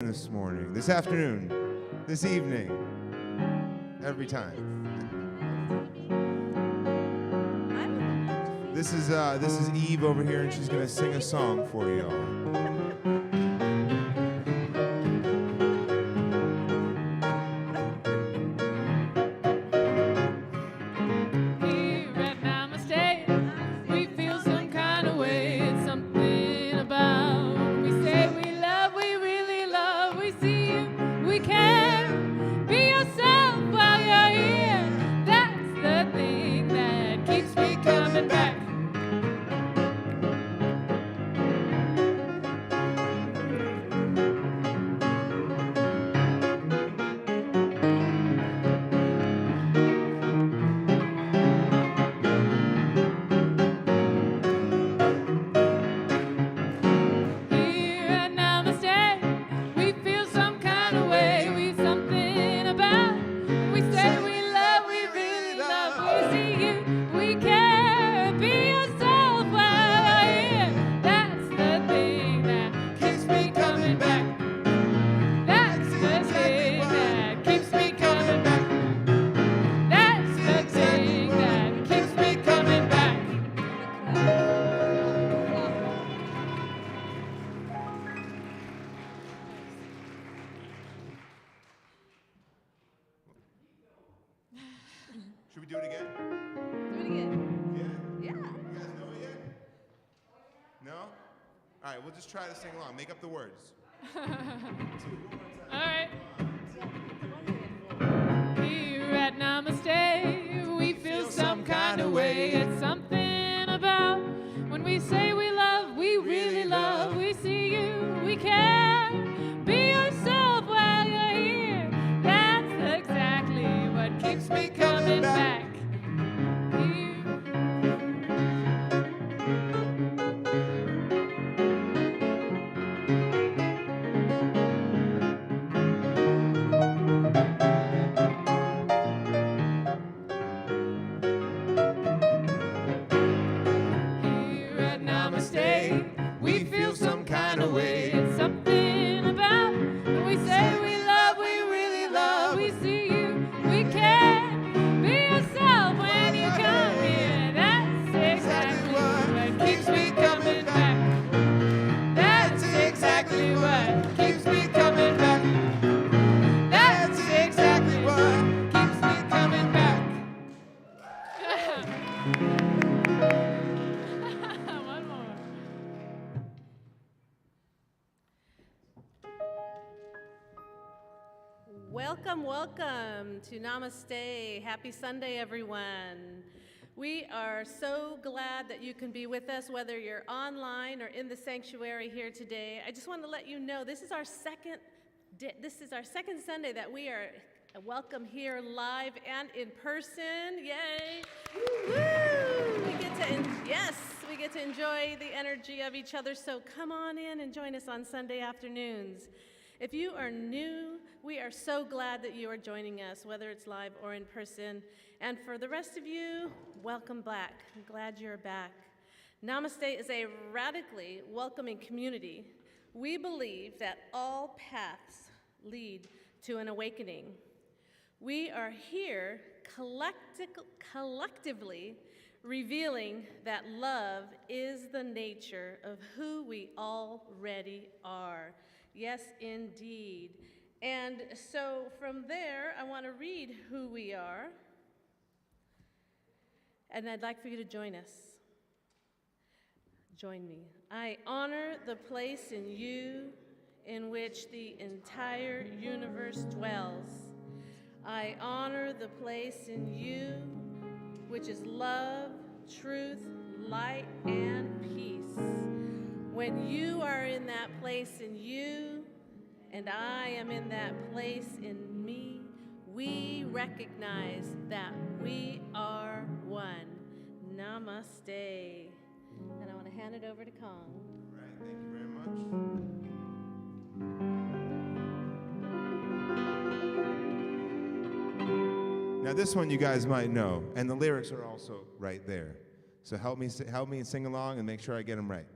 This morning, this afternoon, this evening, every time. This is Eve over here, and she's gonna sing a song for y'all. Should we do it again? Do it again. Yeah? Yeah. You guys know it yet? No? All right, we'll just try to sing along. Make up the words. All right. Here at Namaste, we feel some kind of way. It's something about when we say we love, we really love. We see you, we care. Be yourself while you're here. That's exactly what keeps me coming back. We feel some kind of way. It's something about when we say we love, we really love. We see you, we care. Be yourself when you come here. That's exactly what keeps me coming back. That's exactly what keeps me coming back. That's exactly what keeps me coming back. Welcome to Namaste. Happy Sunday, everyone. We are so glad that you can be with us, whether you're online or in the sanctuary here today. I just want to let you know this is our second Sunday that we are welcome here live and in person. Yay! Woo! We get to enjoy the energy of each other. So come on in and join us on Sunday afternoons. If you are new, we are so glad that you are joining us, whether it's live or in person. And for the rest of you, welcome back. I'm glad you're back. Namaste is a radically welcoming community. We believe that all paths lead to an awakening. We are here collectively revealing that love is the nature of who we already are. Yes, indeed. And so from there, I want to read who we are. And I'd like for you to join us. Join me. I honor the place in you in which the entire universe dwells. I honor the place in you which is love, truth, light, and peace. When you are in that place in you, and I am in that place in me, we recognize that we are one. Namaste. And I want to hand it over to Kong. All right, thank you very much. Now this one you guys might know, and the lyrics are also right there. So help me sing along and make sure I get them right.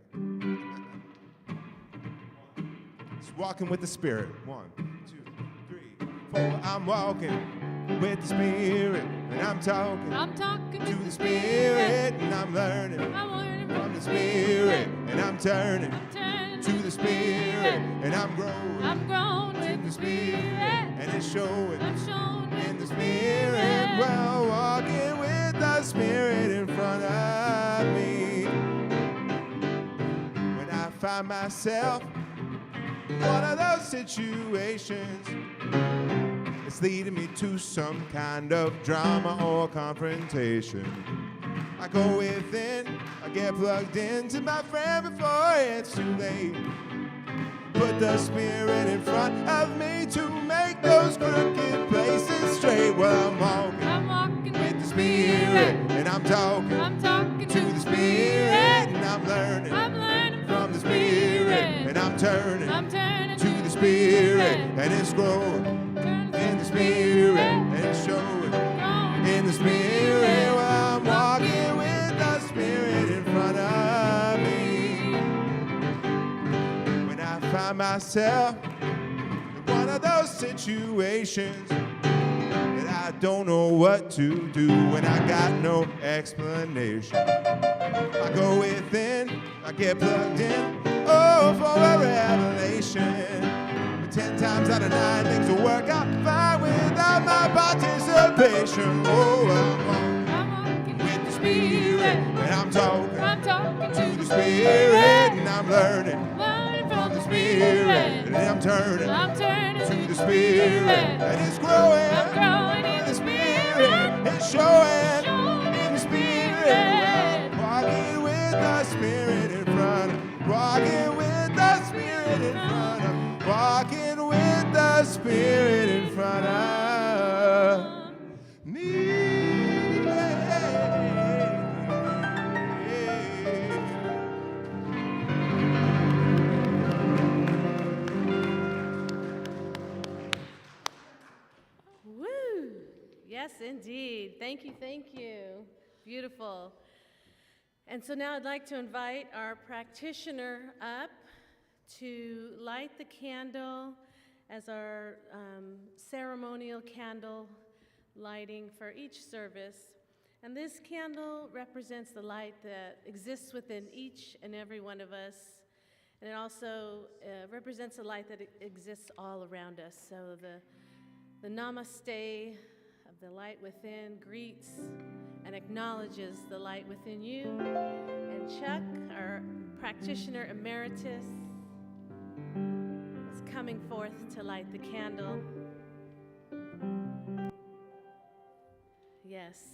Just walking with the Spirit. 1, 2, 3, 4. I'm walking with the Spirit, and I'm talking to the Spirit, and I'm learning from the Spirit, and I'm turning to the Spirit, and I'm growing with the Spirit, and it's showing in the Spirit. Well, walking with the Spirit in front of me. When I find myself in one of those situations, it's leading me to some kind of drama or confrontation. I go within, I get plugged into my friend before it's too late. Put the Spirit in front of me to make those crooked places straight. Well, I'm walking with the Spirit, and I'm talking to the Spirit, and I'm learning from the Spirit, and I'm turning to the Spirit, and it's growing in the Spirit, and it's showing in the Spirit. Well, I'm walking with the Spirit in front of me. When I find myself in one of those situations that I don't know what to do, when I got no explanation, I go within, I get plugged in, oh, for a revelation. 10 times out of 9, things will work out fine without my participation. Oh, I'm walking with the Spirit, and I'm talking to the Spirit, and I'm learning from the Spirit, and I'm turning to the Spirit, and it's growing in the Spirit, it's showing in the Spirit. Walking with the Spirit in front of, walking with the Spirit in front of, walking with the Spirit in front of me. Woo! Yes, indeed. Thank you, thank you. Beautiful. And so now I'd like to invite our practitioner up to light the candle as our ceremonial candle lighting for each service. And this candle represents the light that exists within each and every one of us. And it also represents a light that exists all around us. So the namaste of the light within greets and acknowledges the light within you. And Chuck, our practitioner emeritus, is coming forth to light the candle. Yes.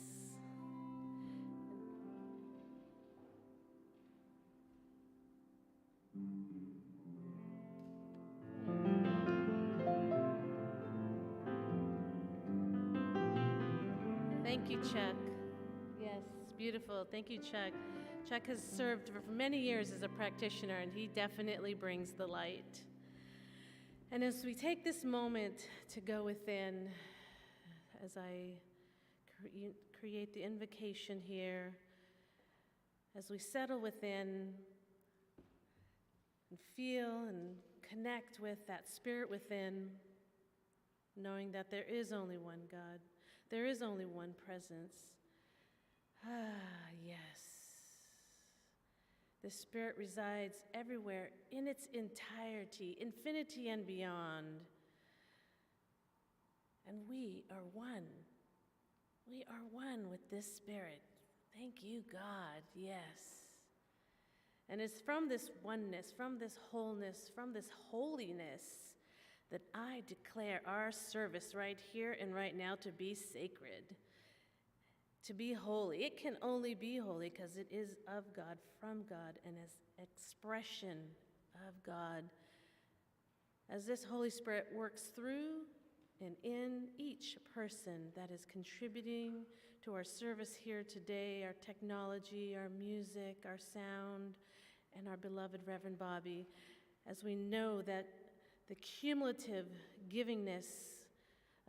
Thank you, Chuck. Yes, beautiful. Thank you, Chuck. Chuck has served for many years as a practitioner, and he definitely brings the light. And as we take this moment to go within, as I create the invocation here, as we settle within and feel and connect with that spirit within, knowing that there is only one God. There is only one presence. Yes. The Spirit resides everywhere in its entirety, infinity and beyond. And we are one. We are one with this Spirit. Thank you, God. Yes. And it's from this oneness, from this wholeness, from this holiness, that I declare our service right here and right now to be sacred, to be holy. It can only be holy because it is of God, from God, and as expression of God. As this Holy Spirit works through and in each person that is contributing to our service here today, our technology, our music, our sound, and our beloved Reverend Bobby, as we know that the cumulative givingness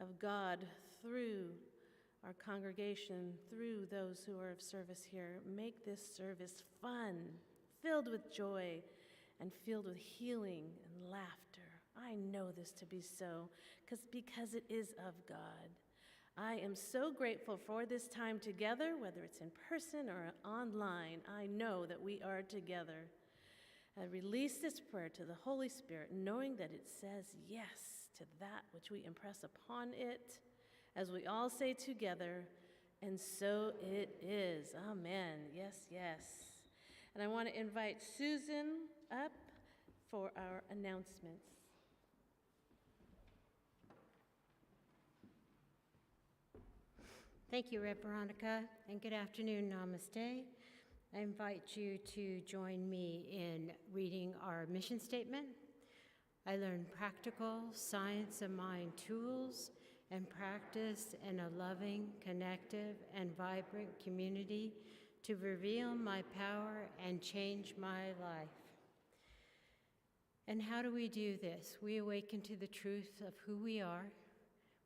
of God through our congregation, through those who are of service here, make this service fun, filled with joy, and filled with healing and laughter. I know this to be so because it is of God. I am so grateful for this time together, whether it's in person or online. I know that we are together. I release this prayer to the Holy Spirit, knowing that it says yes to that which we impress upon it, as we all say together, and so it is. Amen. Yes, yes. And I want to invite Susan up for our announcements. Thank you, Rev Veronica, and good afternoon, Namaste. I invite you to join me in reading our mission statement. I learn practical science of mind tools and practice in a loving, connective, and vibrant community to reveal my power and change my life. And how do we do this? We awaken to the truth of who we are.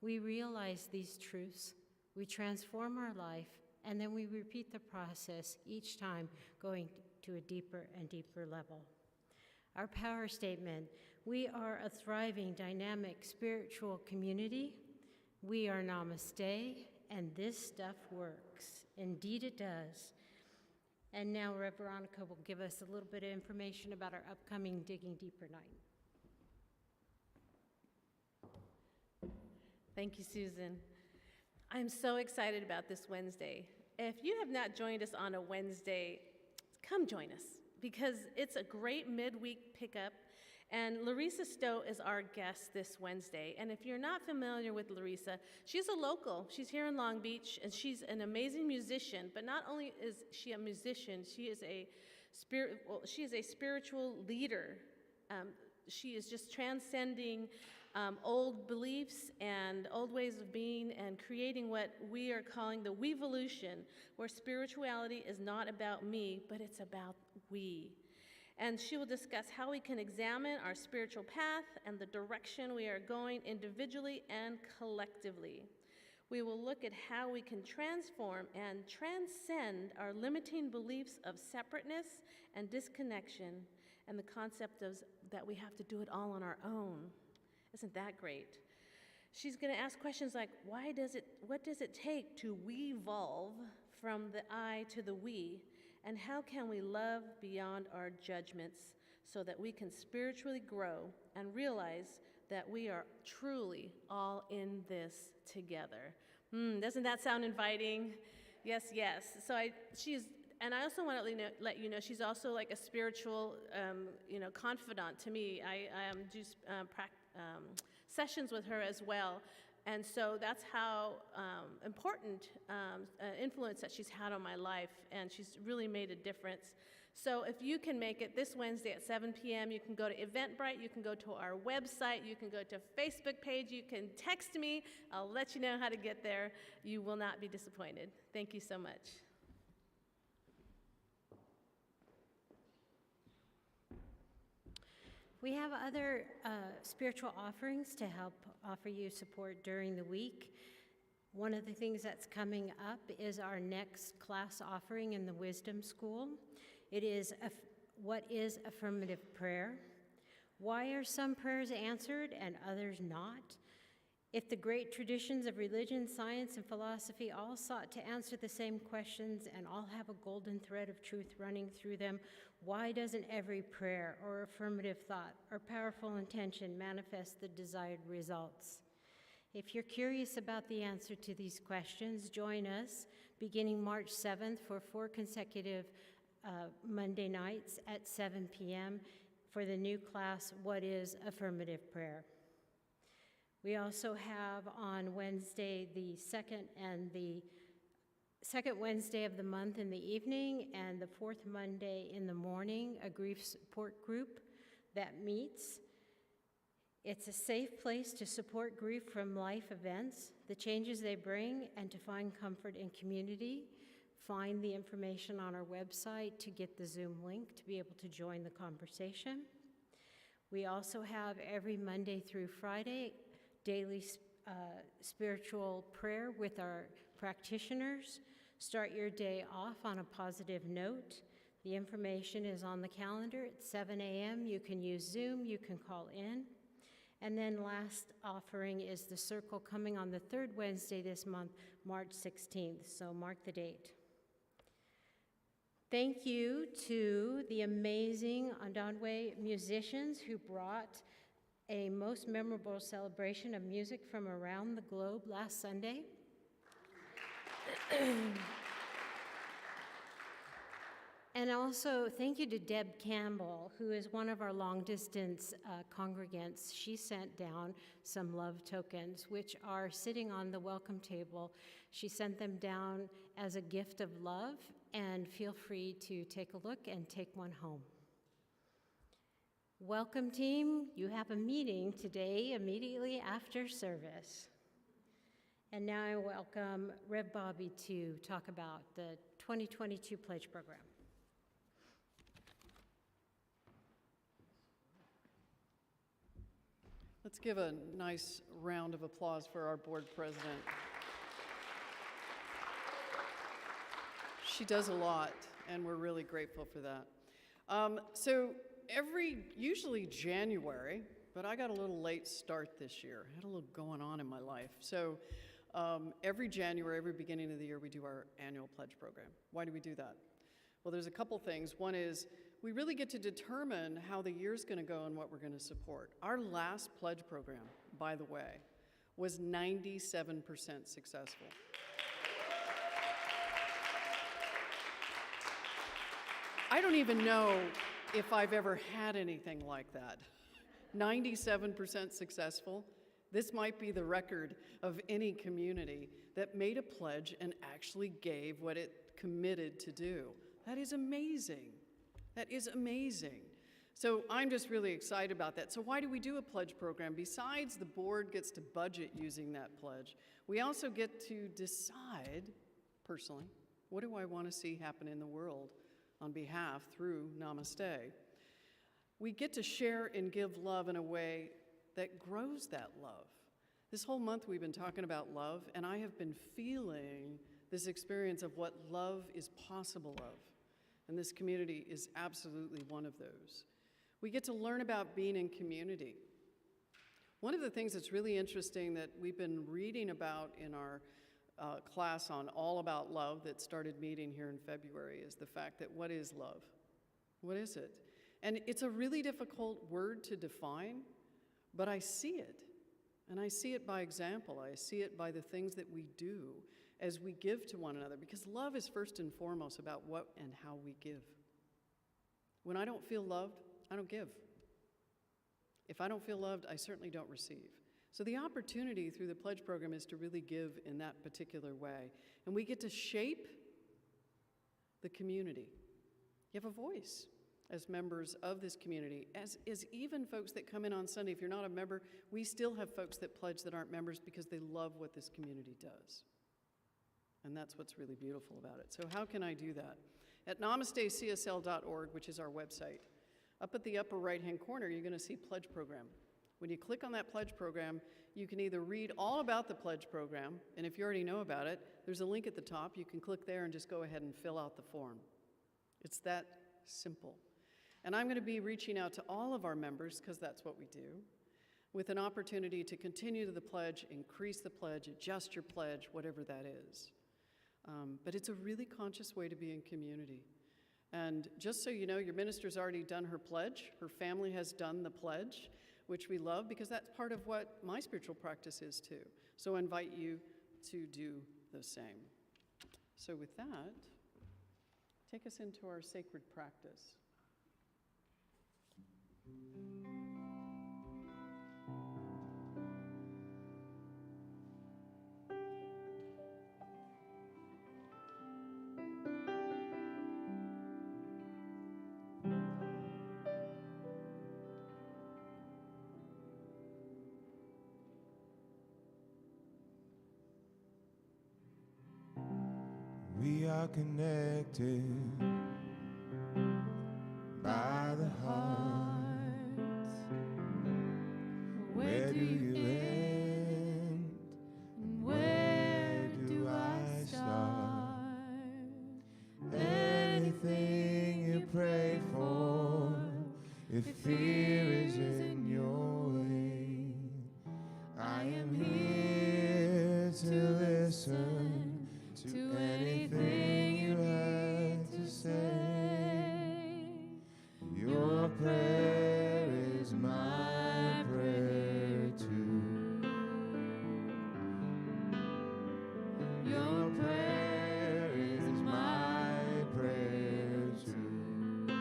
We realize these truths. We transform our life, and then we repeat the process each time, going to a deeper and deeper level. Our power statement: we are a thriving, dynamic, spiritual community. We are Namaste, and this stuff works. Indeed it does. And now Rev Veronica will give us a little bit of information about our upcoming Digging Deeper night. Thank you, Susan. I'm so excited about this Wednesday. If you have not joined us on a Wednesday, come join us because it's a great midweek pickup. And Larissa Stowe is our guest this Wednesday. And if you're not familiar with Larissa, she's a local. She's here in Long Beach, and she's an amazing musician. But not only is she a musician, she is a spiritual leader. She is just transcending old beliefs and old ways of being and creating what we are calling the Weevolution, where spirituality is not about me, but it's about we. And she will discuss how we can examine our spiritual path and the direction we are going individually and collectively. We will look at how we can transform and transcend our limiting beliefs of separateness and disconnection and the concept of that we have to do it all on our own. Isn't that great? She's going to ask questions like, what does it take to we-volve from the I to the we? And how can we love beyond our judgments so that we can spiritually grow and realize that we are truly all in this together? Doesn't that sound inviting? Yes, yes. So I also want to let you know she's also like a spiritual, confidant to me. I do sessions with her as well. And so that's how important influence that she's had on my life, and she's really made a difference. So if you can make it this Wednesday at 7 p.m., you can go to Eventbrite, you can go to our website, you can go to Facebook page, you can text me. I'll let you know how to get there. You will not be disappointed. Thank you so much. We have other spiritual offerings to help offer you support during the week. One of the things that's coming up is our next class offering in the Wisdom School. It is what is affirmative prayer? Why are some prayers answered and others not? If the great traditions of religion, science, and philosophy all sought to answer the same questions and all have a golden thread of truth running through them, why doesn't every prayer or affirmative thought or powerful intention manifest the desired results? If you're curious about the answer to these questions, join us beginning March 7th for 4 consecutive Monday nights at 7 p.m. for the new class, What is Affirmative Prayer? We also have on Wednesday, the second Wednesday of the month in the evening and the fourth Monday in the morning, a grief support group that meets. It's a safe place to support grief from life events, the changes they bring, and to find comfort in community. Find the information on our website to get the Zoom link to be able to join the conversation. We also have every Monday through Friday daily spiritual prayer with our practitioners. Start your day off on a positive note. The information is on the calendar at 7 a.m. You can use Zoom, you can call in. And then last offering is the Circle coming on the third Wednesday this month, March 16th, so mark the date. Thank you to the amazing Ondonwe musicians who brought a most memorable celebration of music from around the globe last Sunday. And also, thank you to Deb Campbell, who is one of our long-distance congregants. She sent down some love tokens, which are sitting on the welcome table. She sent them down as a gift of love, and feel free to take a look and take one home. Welcome team, you have a meeting today immediately after service. And now I welcome Rev Bobby to talk about the 2022 Pledge Program. Let's give a nice round of applause for our board president. She does a lot, and we're really grateful for that. So usually January, but I got a little late start this year. I had a little going on in my life. So every January, every beginning of the year, we do our annual pledge program. Why do we do that? Well, there's a couple things. One is we really get to determine how the year's going to go and what we're going to support. Our last pledge program, by the way, was 97% successful. I don't even know if I've ever had anything like that. 97% successful. This might be the record of any community that made a pledge and actually gave what it committed to do. That is amazing. That is amazing. So I'm just really excited about that. So why do we do a pledge program? Besides the board gets to budget using that pledge, we also get to decide, personally, what do I want to see happen in the world on behalf through Namaste. We get to share and give love in a way that grows that love. This whole month we've been talking about love, and I have been feeling this experience of what love is possible of. And this community is absolutely one of those. We get to learn about being in community. One of the things that's really interesting that we've been reading about in our class on All About Love that started meeting here in February is the fact that what is love? What is it? And it's a really difficult word to define, but I see it. And I see it by example. I see it by the things that we do as we give to one another, because love is first and foremost about what and how we give. When I don't feel loved, I don't give. If I don't feel loved, I certainly don't receive. So the opportunity through the pledge program is to really give in that particular way. And we get to shape the community. You have a voice as members of this community, as even folks that come in on Sunday. If you're not a member, we still have folks that pledge that aren't members because they love what this community does. And that's what's really beautiful about it. So how can I do that? At namastecsl.org, which is our website, up at the upper right-hand corner, you're going to see Pledge Program. When you click on that Pledge Program, you can either read all about the Pledge Program, and if you already know about it, there's a link at the top. You can click there and just go ahead and fill out the form. It's that simple. And I'm going to be reaching out to all of our members, because that's what we do, with an opportunity to continue to the pledge, increase the pledge, adjust your pledge, whatever that is. But it's a really conscious way to be in community. And just so you know, your minister's already done her pledge. Her family has done the pledge, which we love because that's part of what my spiritual practice is too. So I invite you to do the same. So with that, take us into our sacred practice. We are connected by the heart. Where do you end? And where do I start? Anything you pray for, if fear is in your way, I am here to listen to anything you have to say. Your prayer is my prayer too. Your prayer is my prayer too.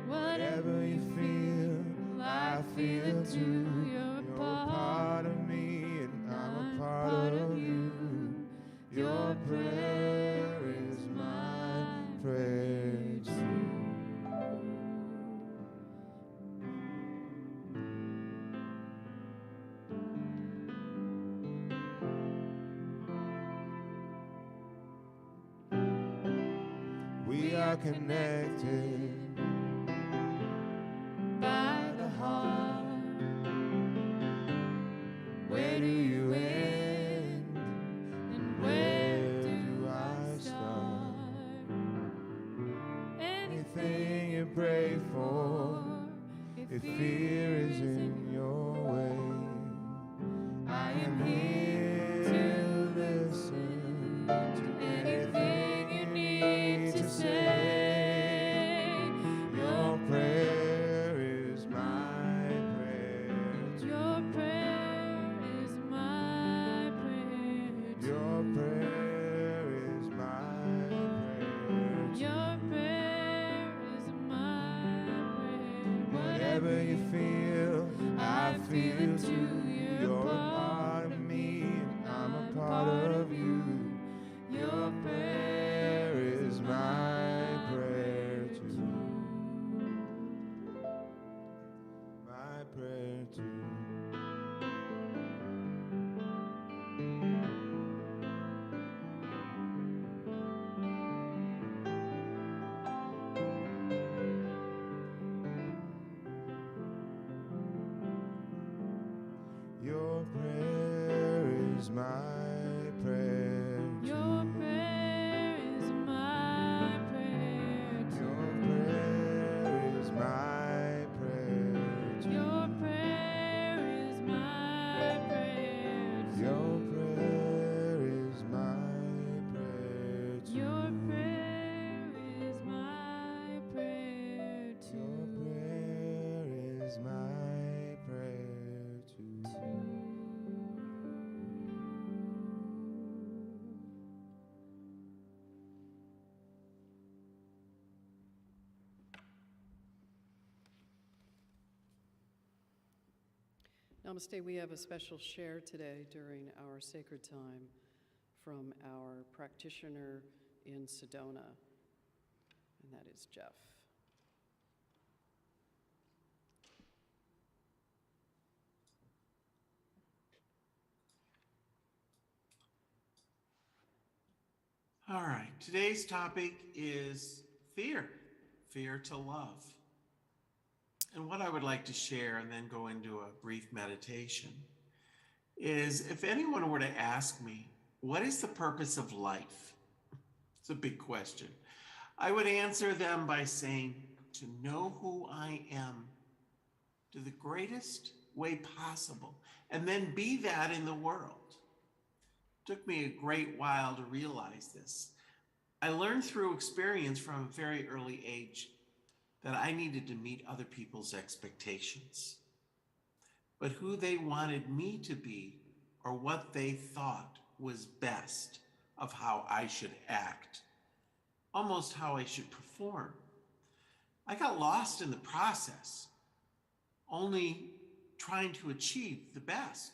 Whatever you feel, I feel it too. You're a part of me and I'm a part of you. Your prayer is my prayer too. We are connected by the heart. Where do you end and where do I start? Anything you pray for, if fear is in your way, I am here to listen to anything you need to say. Your prayer is my prayer too. Your prayer is my prayer too. Your prayer is my prayer too. Your prayer is my prayer. Whatever you feel, I feel it too. You're a part of me and I'm a part of you. Your prayer is my prayer too. My prayer too. Your prayer is my prayer too. Your prayer is my prayer too. Your prayer is my prayer too. Your prayer is my prayer too. Your prayer is my prayer too. Your prayer is my prayer too. Your prayer is my prayer too. Namaste. We have a special share today during our sacred time from our practitioner in Sedona, and that is Jeff. All right, today's topic is fear, fear to love. And what I would like to share and then go into a brief meditation is if anyone were to ask me, what is the purpose of life? It's a big question. I would answer them by saying, to know who I am to the greatest way possible, and then be that in the world. Took me a great while to realize this. I learned through experience from a very early age that I needed to meet other people's expectations. But who they wanted me to be or what they thought was best of how I should act, almost how I should perform. I got lost in the process, only trying to achieve the best,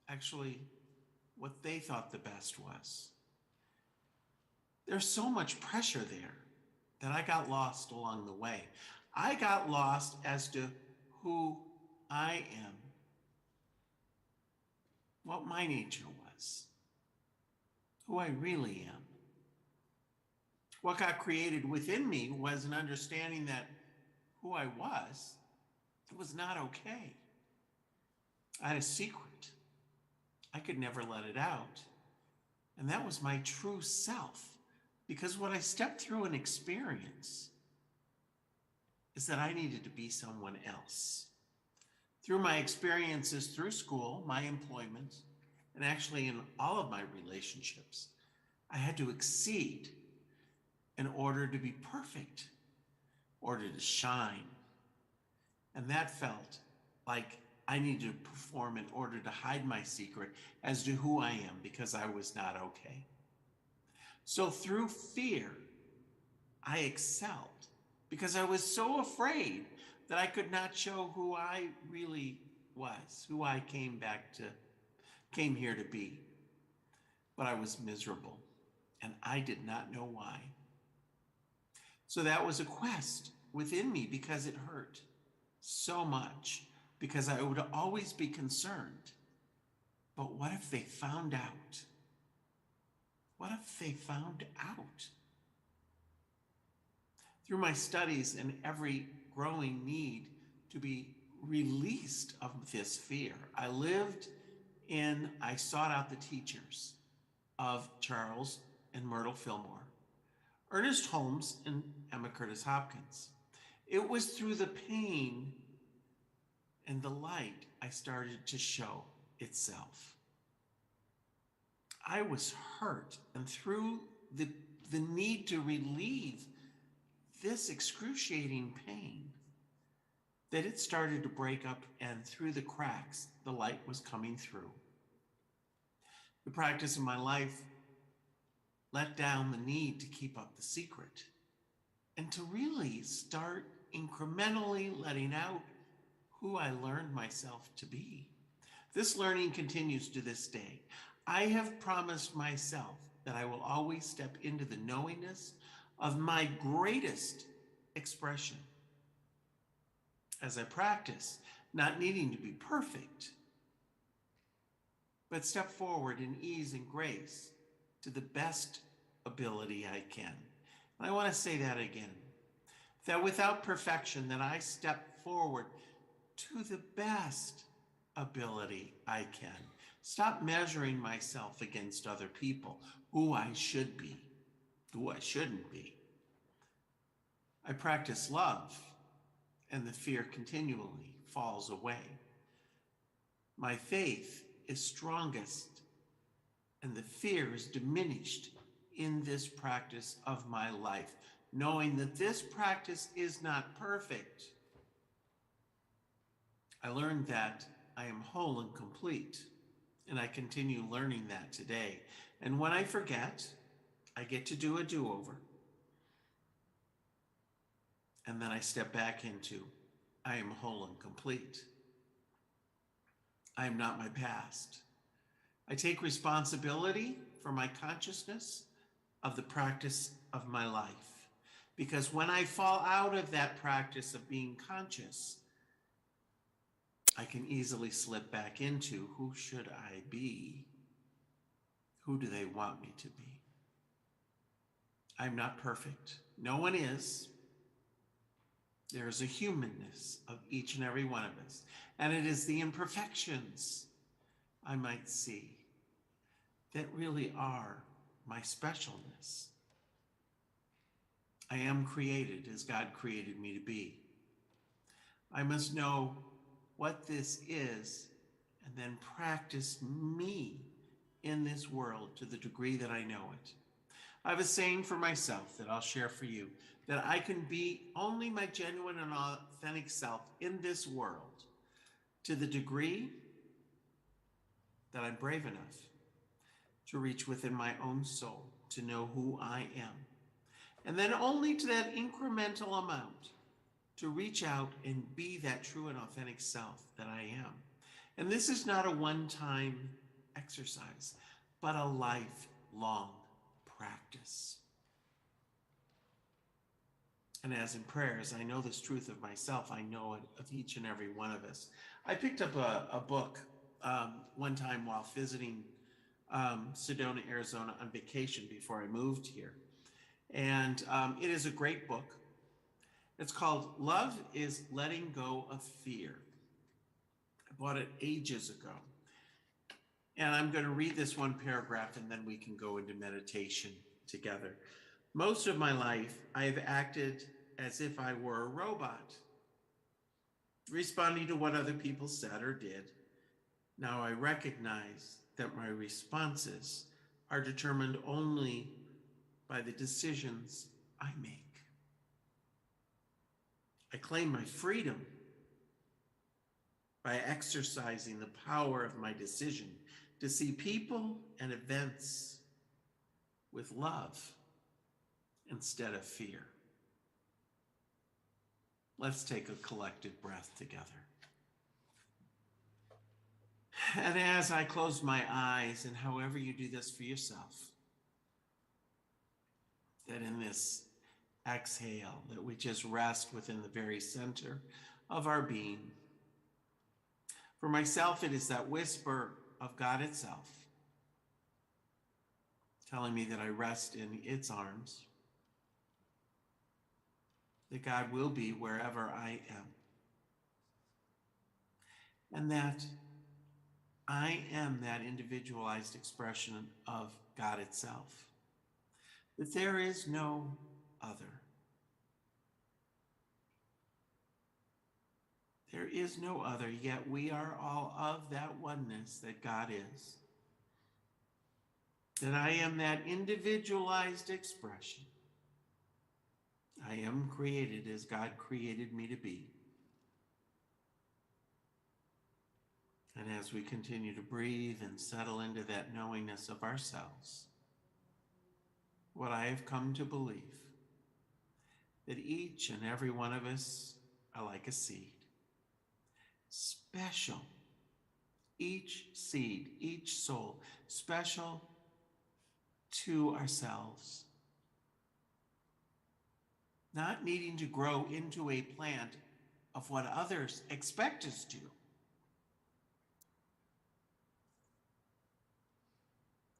actually what they thought the best was. There's so much pressure there that I got lost along the way. I got lost as to who I am, what my nature was, who I really am. What got created within me was an understanding that who I was not okay. I had a secret. I could never let it out. And that was my true self. Because what I stepped through an experience is that I needed to be someone else. Through my experiences through school, my employment, and actually in all of my relationships, I had to exceed in order to be perfect, in order to shine. And that felt like I needed to perform in order to hide my secret as to who I am, because I was not okay. So through fear, I excelled because I was so afraid that I could not show who I really was, who I came here to be. But I was miserable, and I did not know why. So that was a quest within me, because it hurt so much, because I would always be concerned. But what if they found out? What if they found out? Through my studies and every growing need to be released of this fear, I sought out the teachers of Charles and Myrtle Fillmore, Ernest Holmes and Emma Curtis Hopkins. It was through the pain and the light I started to show itself. I was hurt, and through the need to relieve this excruciating pain, that it started to break up, and through the cracks, the light was coming through. The practice of my life let down the need to keep up the secret, and to really start incrementally letting out who I learned myself to be. This learning continues to this day. I have promised myself that I will always step into the knowingness of my greatest expression as I practice, not needing to be perfect, but step forward in ease and grace to the best ability I can. And I want to say that again, that without perfection, that I step forward to the best ability I can. Stop measuring myself against other people, who I should be, who I shouldn't be. I practice love, and the fear continually falls away. My faith is strongest, and the fear is diminished in this practice of my life, knowing that this practice is not perfect. I learned that I am whole and complete, and I continue learning that today. And when I forget, I get to do a do-over. And then I step back into, I am whole and complete. I am not my past. I take responsibility for my consciousness of the practice of my life. Because when I fall out of that practice of being conscious, I can easily slip back into, who should I be? Who do they want me to be? I'm not perfect. No one is. There is a humanness of each and every one of us. And it is the imperfections I might see that really are my specialness. I am created as God created me to be. I must know what this is, and then practice me in this world to the degree that I know it. I have a saying for myself that I'll share for you, that I can be only my genuine and authentic self in this world to the degree that I'm brave enough to reach within my own soul to know who I am. And then only to that incremental amount to reach out and be that true and authentic self that I am. And this is not a one-time exercise, but a lifelong practice. And as in prayers, I know this truth of myself. I know it of each and every one of us. I picked up a book one time while visiting Sedona, Arizona on vacation before I moved here. And it is a great book. It's called Love is Letting Go of Fear. I bought it ages ago. And I'm going to read this one paragraph, and then we can go into meditation together. Most of my life, I have acted as if I were a robot. responding to what other people said or did. Now I recognize that my responses are determined only by the decisions I make. I claim my freedom by exercising the power of my decision to see people and events with love instead of fear. Let's take a collective breath together. And as I close my eyes, and however you do this for yourself, that in this exhale, that we just rest within the very center of our being. For myself, it is that whisper of God itself, telling me that I rest in its arms, that God will be wherever I am, and that I am that individualized expression of God itself, that there is no other. There is no other, yet we are all of that oneness that God is. That I am that individualized expression. I am created as God created me to be. And as we continue to breathe and settle into that knowingness of ourselves, what I have come to believe, that each and every one of us are like a seed. Special. Each seed, each soul, special to ourselves. Not needing to grow into a plant of what others expect us to,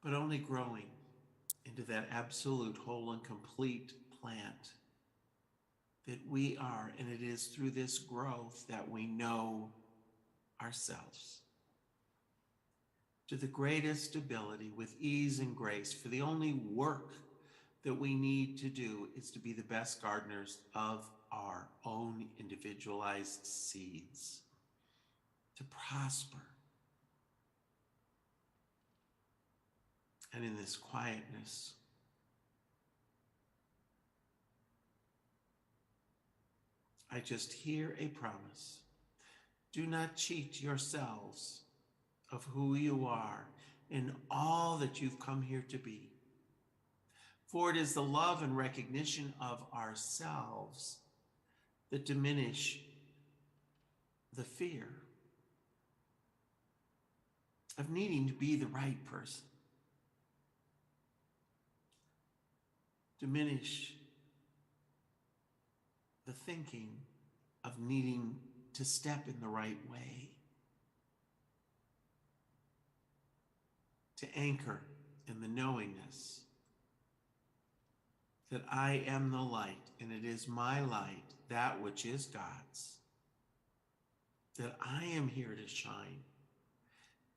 but only growing into that absolute, whole, and complete plant that we are. And it is through this growth that we know ourselves to the greatest ability with ease and grace. For the only work that we need to do is to be the best gardeners of our own individualized seeds, to prosper. And in this quietness, I just hear a promise. Do not cheat yourselves of who you are and all that you've come here to be. For it is the love and recognition of ourselves that diminish the fear of needing to be the right person. Diminish the thinking of needing to step in the right way. To anchor in the knowingness that I am the light, and it is my light, that which is God's, that I am here to shine.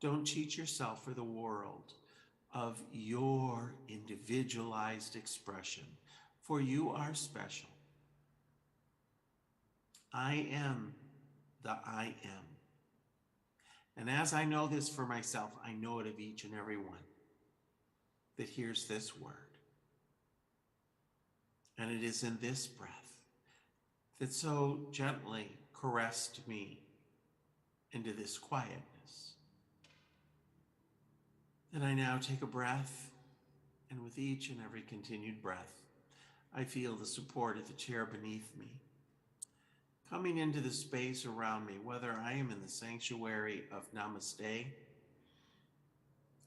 Don't cheat yourself or the world of your individualized expression, for you are special. I am the I am. And as I know this for myself, I know it of each and every one that hears this word. And it is in this breath that so gently caressed me into this quietness that I now take a breath, and with each and every continued breath, I feel the support of the chair beneath me, coming into the space around me, whether I am in the sanctuary of Namaste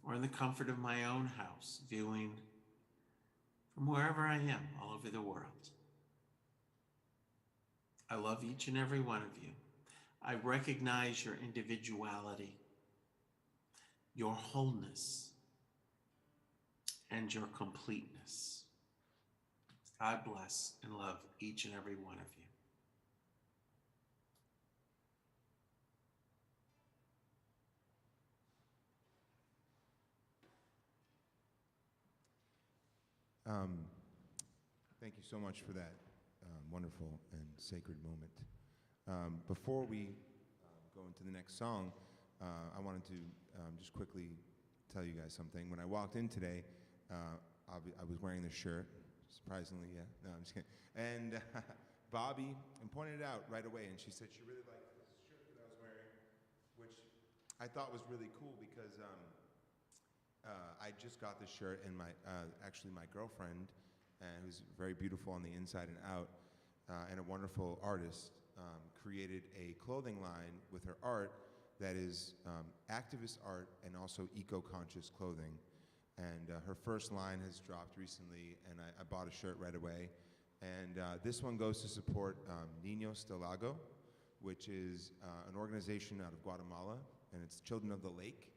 or in the comfort of my own house, viewing from wherever I am all over the world. I love each and every one of you. I recognize your individuality, your wholeness, and your completeness. God bless and love each and every one of you. Thank you so much for that wonderful and sacred moment. Before we go into the next song, I wanted to just quickly tell you guys something. When I walked in today, I was wearing this shirt. Surprisingly, yeah. No, I'm just kidding. And Bobby pointed it out right away, and she said she really liked this shirt that I was wearing, which I thought was really cool because I just got this shirt, and actually my girlfriend, who's very beautiful on the inside and out, and a wonderful artist, created a clothing line with her art that is activist art and also eco-conscious clothing. And her first line has dropped recently, and I bought a shirt right away. And this one goes to support Niños del Lago, which is an organization out of Guatemala, and it's Children of the Lake,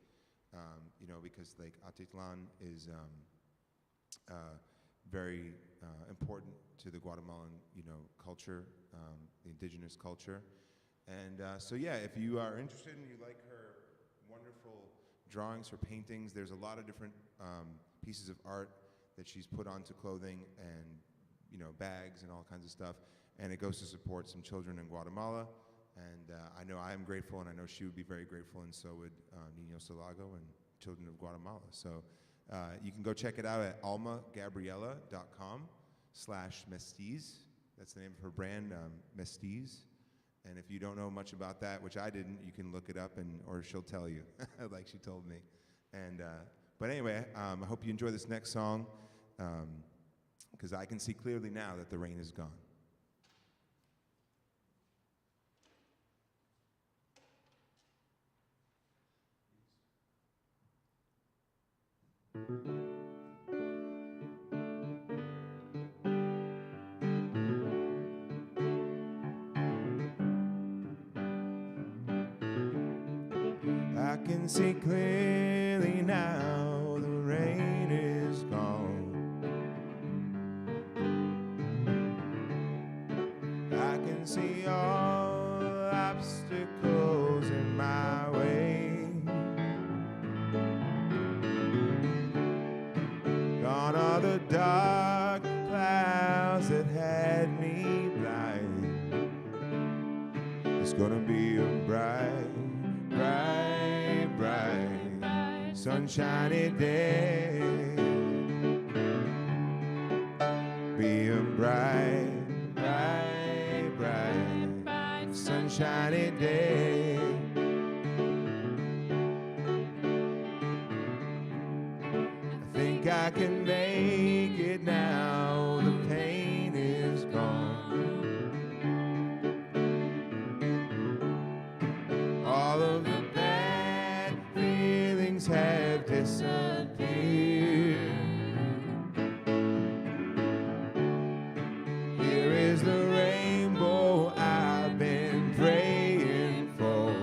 because Lake Atitlan is very important to the Guatemalan, culture, the indigenous culture. And so yeah, if you are interested and you like her wonderful drawings, her paintings, there's a lot of different pieces of art that she's put onto clothing and bags and all kinds of stuff. And it goes to support some children in Guatemala. And I know I am grateful, and I know she would be very grateful, and so would Niños del Lago and Children of Guatemala. So you can go check it out at almagabriela.com/mestiz. That's the name of her brand, Mestiz. And if you don't know much about that, which I didn't, you can look it up, or she'll tell you, like she told me. And but anyway, I hope you enjoy this next song, because I can see clearly now that the rain is gone. I can see clearly now the rain is gone. I can see all obstacles in my way. Gone are the dark clouds that had me blind. It's gonna be a bright, bright, bright, sunshiny day. Be a bright, bright, bright, sunshiny day. I think I can make it now. The pain is gone. All of the bad feelings have disappeared. Here is the rainbow I've been praying for.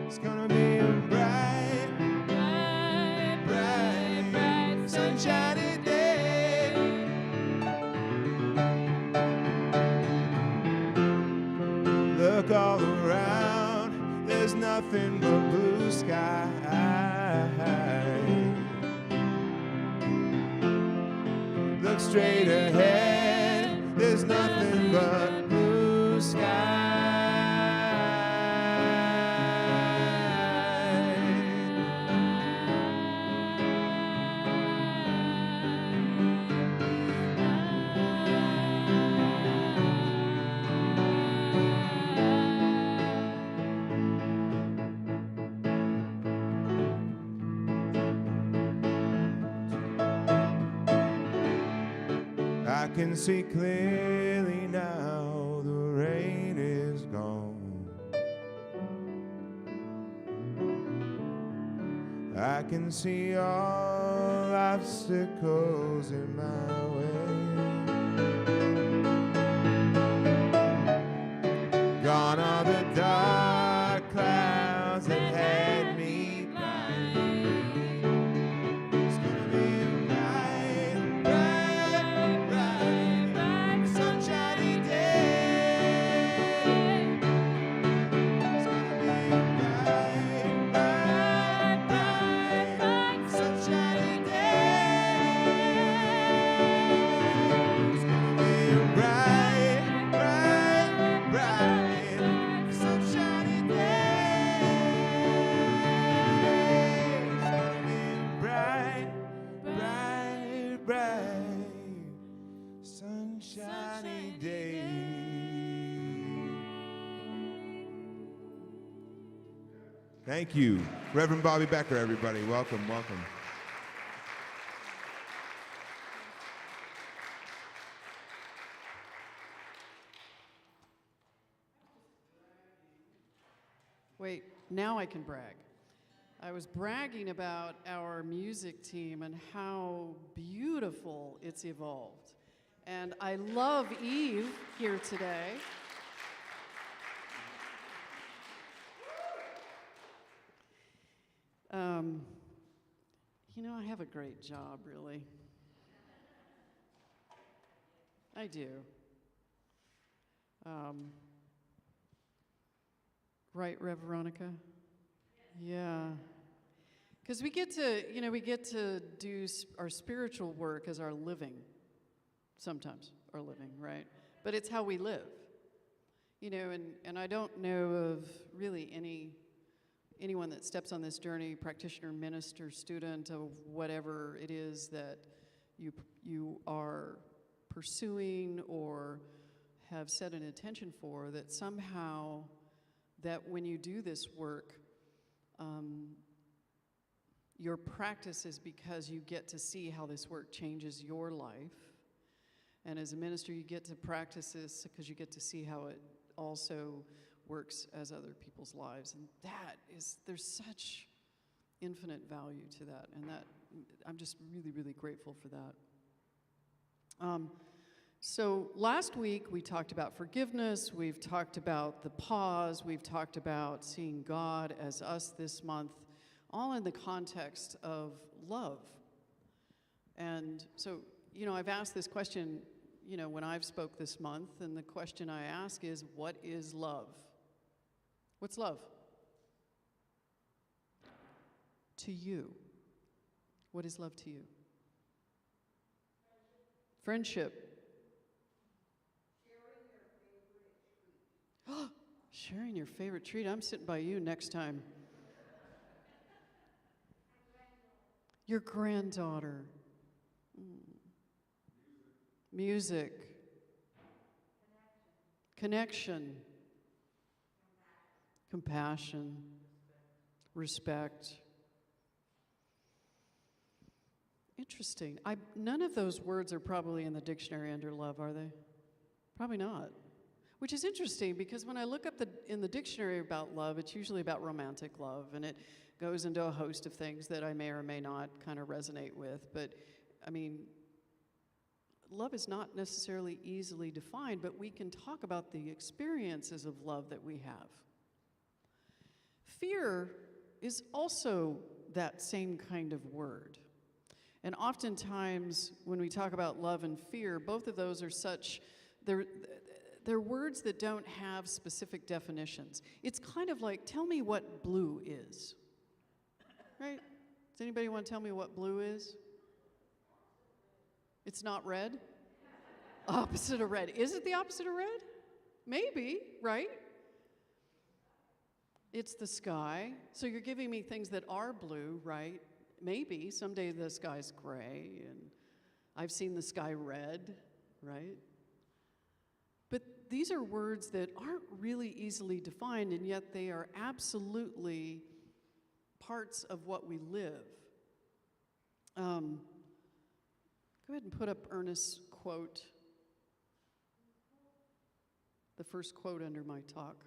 It's gonna be a bright, bright, bright, bright, sunshiny day. Look all around, there's nothing but blue sky. Look straight ahead, there's nothing but blue sky. I can see clearly now, the rain is gone. I can see all obstacles in my way. Gone are the dark clouds that had me blind. It's gonna be a bright, bright, bright, bright, sunshiny day. It's gonna be a bright, bright, bright, bright, sunshiny day. Thank you. Reverend Bobby Becker, everybody. Welcome, welcome. Wait, now I can brag. I was bragging about our music team and how beautiful it's evolved. And I love Eve here today. You know, I have a great job, really. I do. Right, Rev Veronica? Yeah. Because we get to do our spiritual work as our living, sometimes our living, right? But it's how we live. You know, and I don't know of really anyone that steps on this journey, practitioner, minister, student, of whatever it is that you are pursuing or have set an intention for, that somehow that when you do this work, your practice is because you get to see how this work changes your life. And as a minister, you get to practice this because you get to see how it also works as other people's lives. And there's such infinite value to that. And that I'm just really, really grateful for that. So last week we talked about forgiveness, we've talked about the pause, we've talked about seeing God as us this month, all in the context of love. And so, you know, I've asked this question, you know, when I've spoke this month, and the question I ask is, what is love? What's love? To you. What is love to you? Friendship. Sharing your favorite treat. I'm sitting by you next time. Your granddaughter. Music. Connection. Compassion. Respect. Interesting. None of those words are probably in the dictionary under love, are they? Probably not. Which is interesting, because when I look up in the dictionary about love, it's usually about romantic love, and it goes into a host of things that I may or may not kind of resonate with. But, I mean, love is not necessarily easily defined, but we can talk about the experiences of love that we have. Fear is also that same kind of word. And oftentimes, when we talk about love and fear, both of those are they're words that don't have specific definitions. It's kind of like, tell me what blue is. Right? Does anybody want to tell me what blue is? It's not red? Opposite of red. Is it the opposite of red? Maybe, right? It's the sky. So you're giving me things that are blue, right? Maybe. Someday the sky's gray, and I've seen the sky red, right? But these are words that aren't really easily defined, and yet they are absolutely parts of what we live. Go ahead and put up Ernest's quote, the first quote under my talk.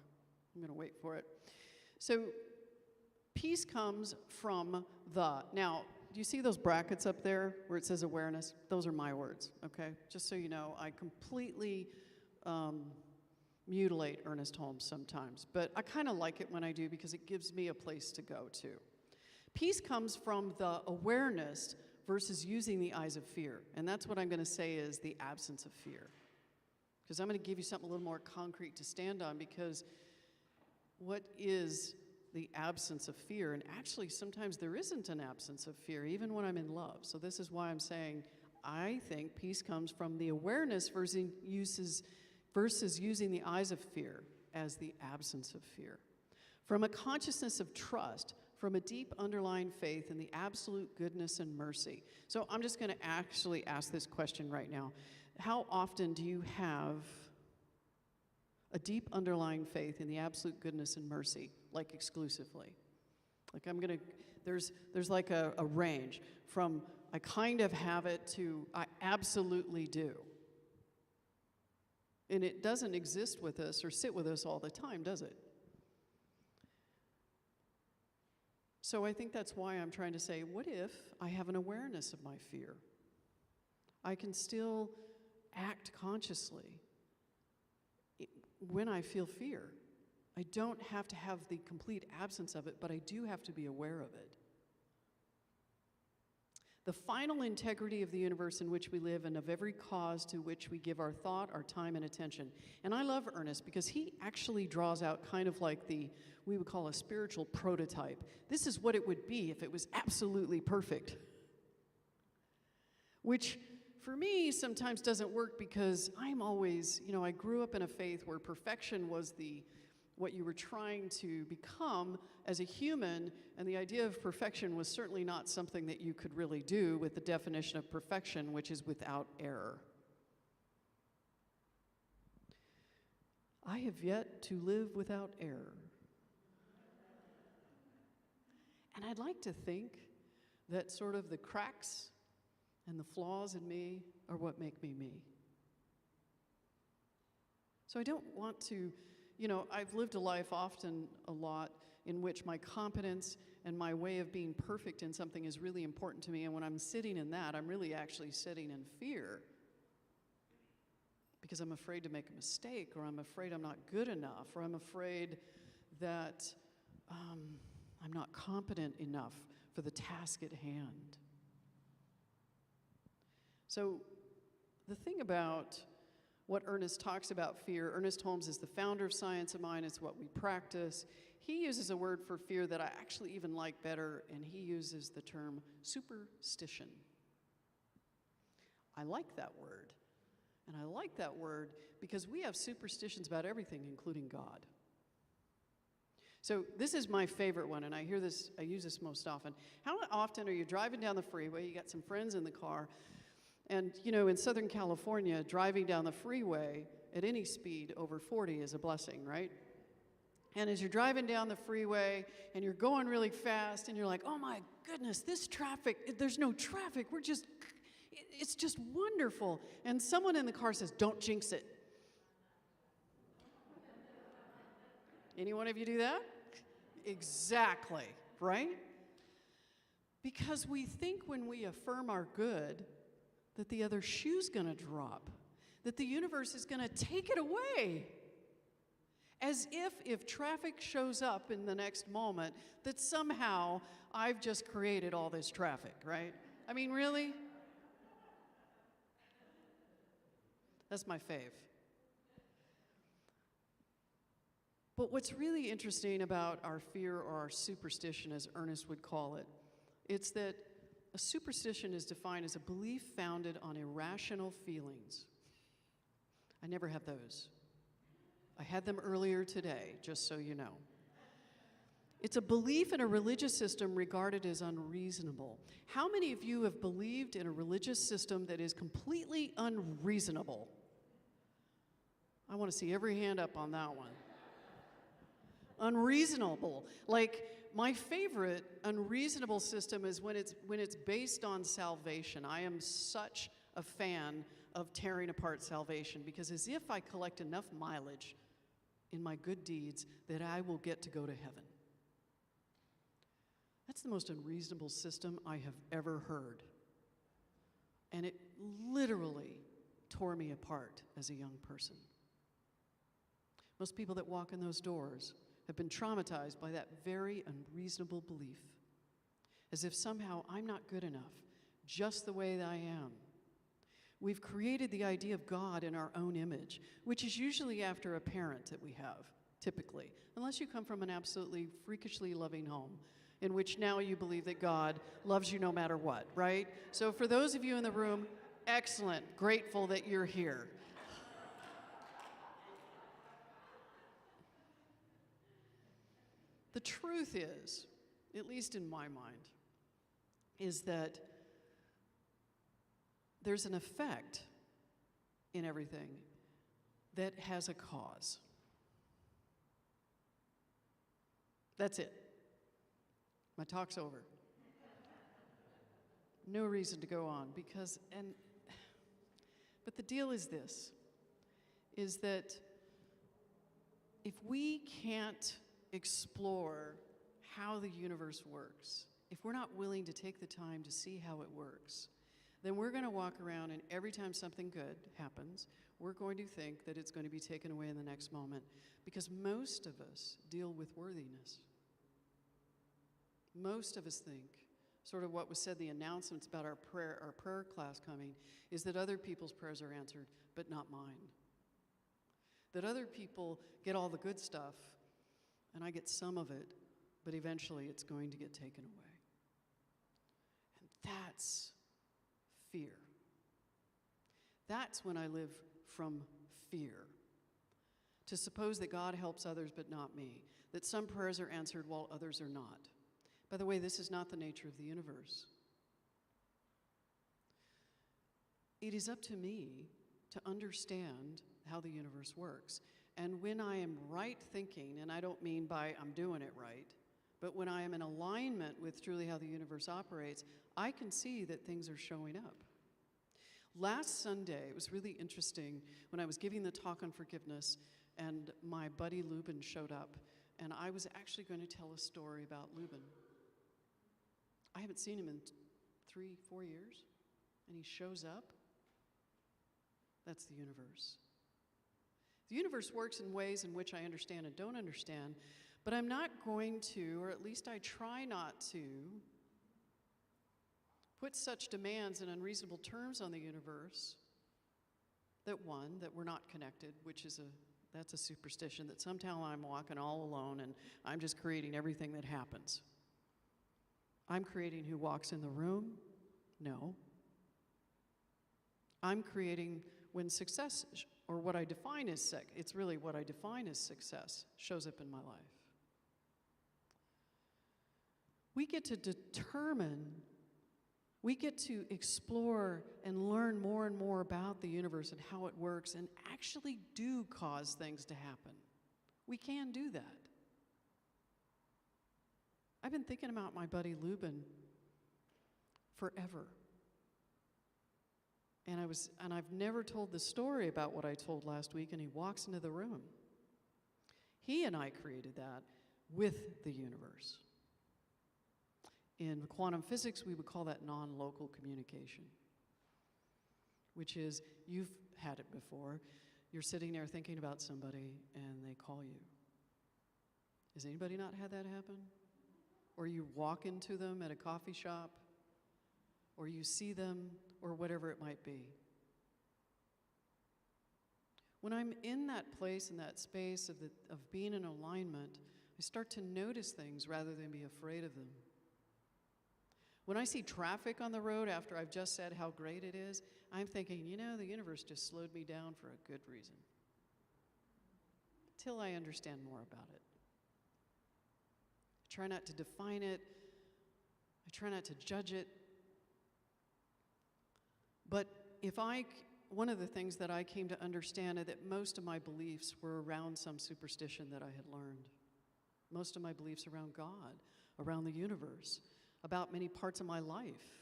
I'm going to wait for it. So, peace comes from the. Now, do you see those brackets up there where it says awareness? Those are my words, okay? Just so you know, I completely mutilate Ernest Holmes sometimes, but I kind of like it when I do because it gives me a place to go to. Peace comes from the awareness versus using the eyes of fear, and that's what I'm going to say is the absence of fear. Because I'm going to give you something a little more concrete to stand on, because what is the absence of fear? And actually, sometimes there isn't an absence of fear, even when I'm in love. So this is why I'm saying I think peace comes from the awareness versus using the eyes of fear as the absence of fear. From a consciousness of trust, from a deep underlying faith in the absolute goodness and mercy. So I'm just going to actually ask this question right now. How often do you have a deep underlying faith in the absolute goodness and mercy, like exclusively? Like there's like a range from I kind of have it to I absolutely do. And it doesn't exist with us or sit with us all the time, does it? So I think that's why I'm trying to say, what if I have an awareness of my fear? I can still act consciously when I feel fear. I don't have to have the complete absence of it, but I do have to be aware of it. The final integrity of the universe in which we live and of every cause to which we give our thought, our time, and attention. And I love Ernest because he actually draws out kind of like we would call a spiritual prototype. This is what it would be if it was absolutely perfect. Which for me sometimes doesn't work because I'm always, I grew up in a faith where perfection was what you were trying to become as a human, and the idea of perfection was certainly not something that you could really do with the definition of perfection, which is without error. I have yet to live without error. And I'd like to think that sort of the cracks and the flaws in me are what make me me. So I don't want to, I've lived a life often a lot in which my competence and my way of being perfect in something is really important to me. And when I'm sitting in that, I'm really actually sitting in fear because I'm afraid to make a mistake, or I'm afraid I'm not good enough, or I'm afraid that I'm not competent enough for the task at hand. So the thing about what Ernest talks about fear, Ernest Holmes is the founder of Science of Mind. It's what we practice. He uses a word for fear that I actually even like better, and he uses the term superstition. I like that word. And I like that word because we have superstitions about everything, including God. So this is my favorite one, and I use this most often. How often are you driving down the freeway, you got some friends in the car, and in Southern California, driving down the freeway at any speed over 40 is a blessing, right? And as you're driving down the freeway and you're going really fast and you're like, oh my goodness, this traffic, there's no traffic, it's just wonderful. And someone in the car says, don't jinx it. Any one of you do that? Exactly, right? Because we think when we affirm our good that the other shoe's gonna drop, that the universe is gonna take it away. As if traffic shows up in the next moment, that somehow I've just created all this traffic, right? I mean, really? That's my fave. But what's really interesting about our fear or our superstition, as Ernest would call it, it's that a superstition is defined as a belief founded on irrational feelings. I never have those. I had them earlier today, just so you know. It's a belief in a religious system regarded as unreasonable. How many of you have believed in a religious system that is completely unreasonable? I want to see every hand up on that one. Unreasonable. Like, my favorite unreasonable system is when it's based on salvation. I am such a fan of tearing apart salvation because as if I collect enough mileage in my good deeds that I will get to go to heaven. That's the most unreasonable system I have ever heard. And it literally tore me apart as a young person. Most people that walk in those doors have been traumatized by that very unreasonable belief, as if somehow I'm not good enough, just the way that I am. We've created the idea of God in our own image, which is usually after a parent that we have, typically, unless you come from an absolutely freakishly loving home, in which now you believe that God loves you no matter what, right? So for those of you in the room, excellent, grateful that you're here. The truth is, at least in my mind, is that there's an effect in everything that has a cause. That's it. My talk's over. No reason to go on but the deal is this, is that if we can't explore how the universe works, if we're not willing to take the time to see how it works, then we're going to walk around and every time something good happens, we're going to think that it's going to be taken away in the next moment, because most of us deal with worthiness. Most of us think, sort of what was said, the announcements about our prayer class coming, is that other people's prayers are answered, but not mine. That other people get all the good stuff, and I get some of it, but eventually it's going to get taken away. And that's fear. That's when I live from fear. To suppose that God helps others but not me, that some prayers are answered while others are not. By the way, this is not the nature of the universe. It is up to me to understand how the universe works. And when I am right thinking, and I don't mean by I'm doing it right, but when I am in alignment with truly how the universe operates, I can see that things are showing up. Last Sunday, it was really interesting when I was giving the talk on forgiveness, and my buddy Lubin showed up, and I was actually going to tell a story about Lubin. I haven't seen him in 3-4 years, and he shows up. That's the universe. The universe works in ways in which I understand and don't understand, but I'm not going to, or at least I try not to, put such demands and unreasonable terms on the universe that one, that we're not connected, which is that's a superstition, that somehow I'm walking all alone and I'm just creating everything that happens. I'm creating who walks in the room? No. I'm creating when success, or what I define as it's really what I define as success, shows up in my life. We get to determine, we get to explore and learn more and more about the universe and how it works, and actually do cause things to happen. We can do that. I've been thinking about my buddy Lubin forever. And I've never told the story about what I told last week, and he walks into the room. He and I created that with the universe. In quantum physics, we would call that non-local communication, which is, you've had it before, you're sitting there thinking about somebody and they call you. Has anybody not had that happen? Or you walk into them at a coffee shop, or you see them, or whatever it might be. When I'm in that place, in that space of being in alignment, I start to notice things rather than be afraid of them. When I see traffic on the road after I've just said how great it is, I'm thinking, the universe just slowed me down for a good reason. Till I understand more about it. I try not to define it. I try not to judge it. But one of the things that I came to understand is that most of my beliefs were around some superstition that I had learned. Most of my beliefs around God, around the universe, about many parts of my life.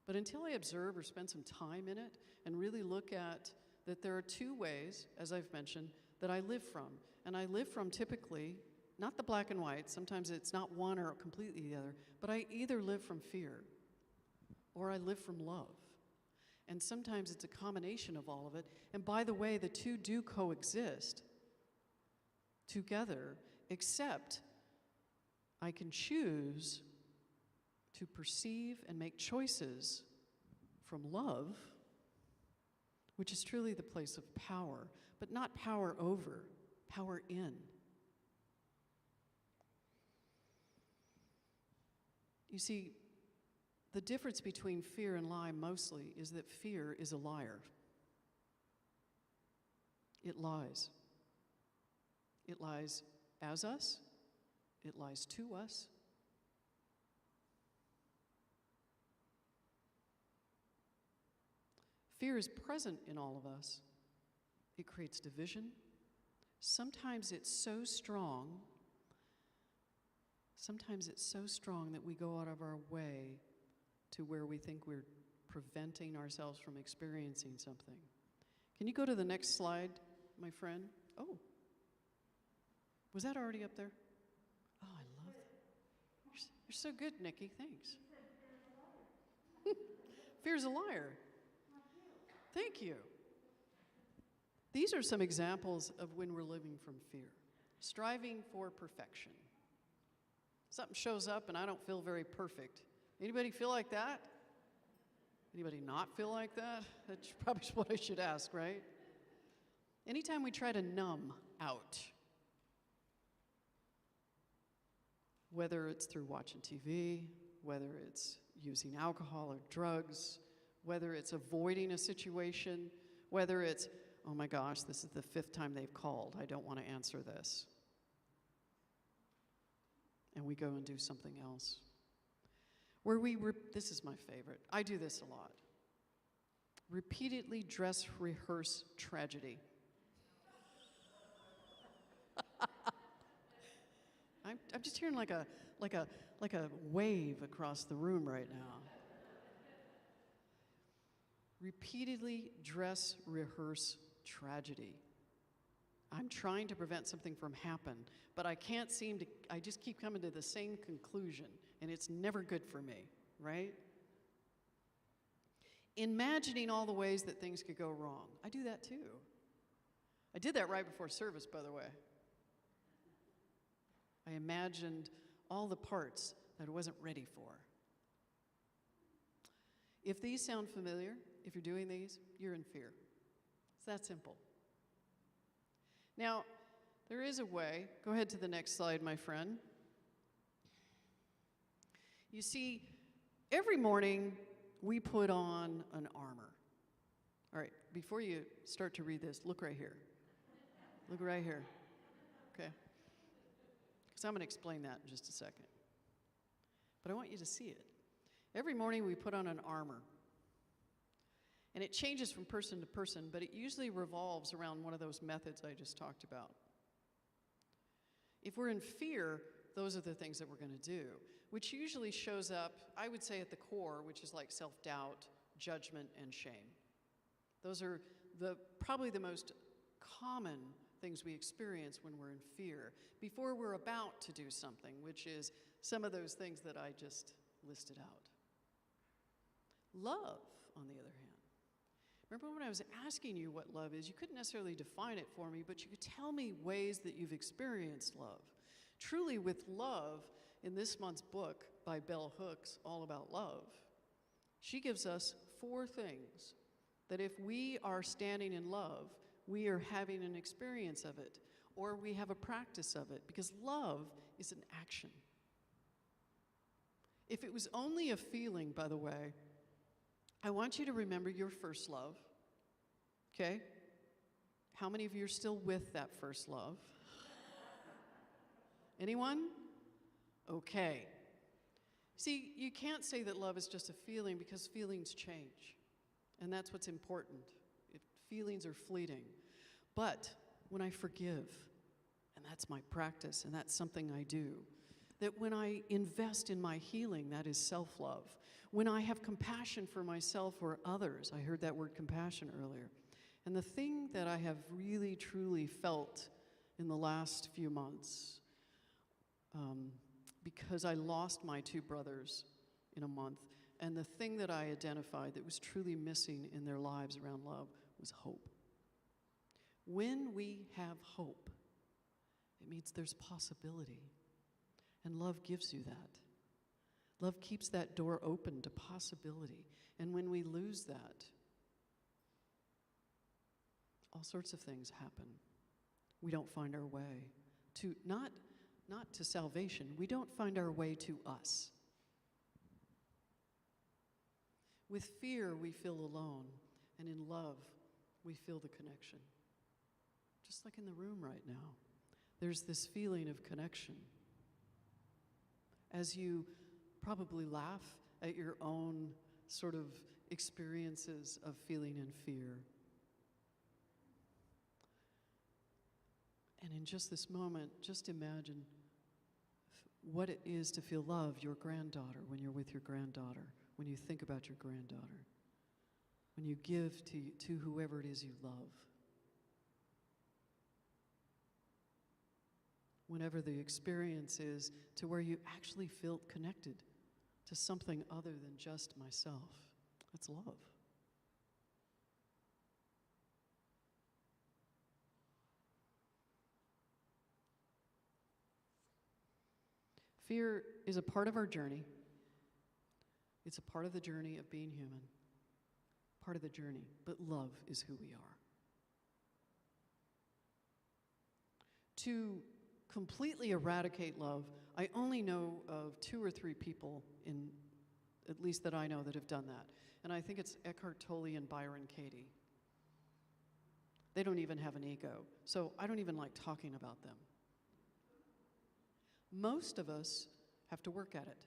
But until I observe or spend some time in it and really look at that there are two ways, as I've mentioned, that I live from. And I live from typically, not the black and white, sometimes it's not one or completely the other, but I either live from fear or I live from love. And sometimes it's a combination of all of it. And by the way, the two do coexist together, except I can choose to perceive and make choices from love, which is truly the place of power, but not power over, power in. You see, the difference between fear and lie mostly is that fear is a liar. It lies. It lies as us. It lies to us. Fear is present in all of us. It creates division. Sometimes it's so strong sometimes it's so strong that we go out of our way to where we think we're preventing ourselves from experiencing something. Can you go to the next slide, my friend? Oh, was that already up there? Oh, I love that. You're so good, Nikki. Thanks. Fear's a liar. Thank you. These are some examples of when we're living from fear. Striving for perfection. Something shows up and I don't feel very perfect. Anybody feel like that? Anybody not feel like that? That's probably what I should ask, right? Anytime we try to numb out, whether it's through watching TV, whether it's using alcohol or drugs, whether it's avoiding a situation, whether it's, oh my gosh, this is the 5th time they've called, I don't want to answer this. And we go and do something else. Where this is my favorite. I do this a lot. Repeatedly dress rehearse tragedy. I'm just hearing like a wave across the room right now. Repeatedly dress rehearse tragedy. I'm trying to prevent something from happening, but I can't seem to, I just keep coming to the same conclusion, and it's never good for me, right? Imagining all the ways that things could go wrong. I do that too. I did that right before service, by the way. I imagined all the parts that I wasn't ready for. If these sound familiar, if you're doing these, you're in fear. It's that simple. Now, there is a way. Go ahead to the next slide, my friend. You see, every morning we put on an armor. All right, before you start to read this, look right here. Look right here. Okay? Because I'm going to explain that in just a second. But I want you to see it. Every morning we put on an armor. And it changes from person to person, but it usually revolves around one of those methods I just talked about. If we're in fear, those are the things that we're going to do, which usually shows up, I would say, at the core, which is like self-doubt, judgment, and shame. Those are probably the most common things we experience when we're in fear, before we're about to do something, which is some of those things that I just listed out. Love, on the other hand. Remember when I was asking you what love is, you couldn't necessarily define it for me, but you could tell me ways that you've experienced love. Truly, with love, in this month's book by Bell Hooks, All About Love, she gives us 4 things that if we are standing in love, we are having an experience of it, or we have a practice of it, because love is an action. If it was only a feeling, by the way, I want you to remember your first love, okay? How many of you are still with that first love? Anyone? Okay. See, you can't say that love is just a feeling because feelings change, and that's what's important. Feelings are fleeting. But when I forgive, and that's my practice, and that's something I do, that when I invest in my healing, that is self-love. When I have compassion for myself or others, I heard that word compassion earlier. And the thing that I have really, truly felt in the last few months, because I lost my 2 brothers in a month, and the thing that I identified that was truly missing in their lives around love was hope. When we have hope, it means there's possibility. And love gives you that. Love keeps that door open to possibility. And when we lose that, all sorts of things happen. We don't find our way to, not to salvation, we don't find our way to us. With fear, we feel alone. And in love, we feel the connection. Just like in the room right now. There's this feeling of connection. As you probably laugh at your own sort of experiences of feeling in fear. And in just this moment, just imagine what it is to feel love, your granddaughter, when you're with your granddaughter, when you think about your granddaughter, when you give to whoever it is you love. Whenever the experience is to where you actually feel connected to something other than just myself. That's love. Fear is a part of our journey. It's a part of the journey of being human, part of the journey, but love is who we are. To completely eradicate love, I only know of 2 or 3 people, at least that I know, that have done that. And I think it's Eckhart Tolle and Byron Katie. They don't even have an ego, so I don't even like talking about them. Most of us have to work at it.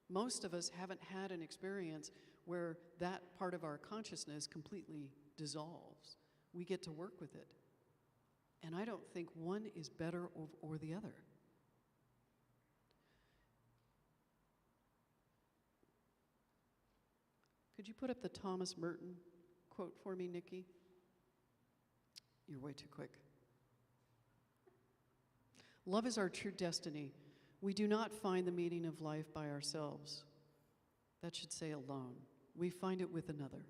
Most of us haven't had an experience where that part of our consciousness completely dissolves. We get to work with it. And I don't think one is better or the other. Could you put up the Thomas Merton quote for me, Nikki? You're way too quick. Love is our true destiny. We do not find the meaning of life by ourselves. That should say alone. We find it with another.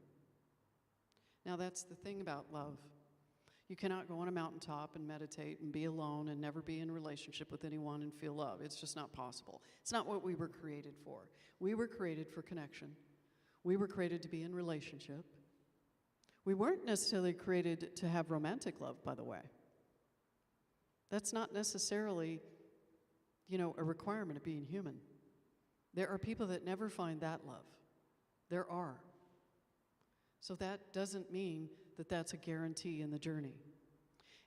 Now that's the thing about love. You cannot go on a mountaintop and meditate and be alone and never be in a relationship with anyone and feel love. It's just not possible. It's not what we were created for. We were created for connection. We were created to be in relationship. We weren't necessarily created to have romantic love, by the way. That's not necessarily, a requirement of being human. There are people that never find that love. There are. So that doesn't mean that that's a guarantee in the journey.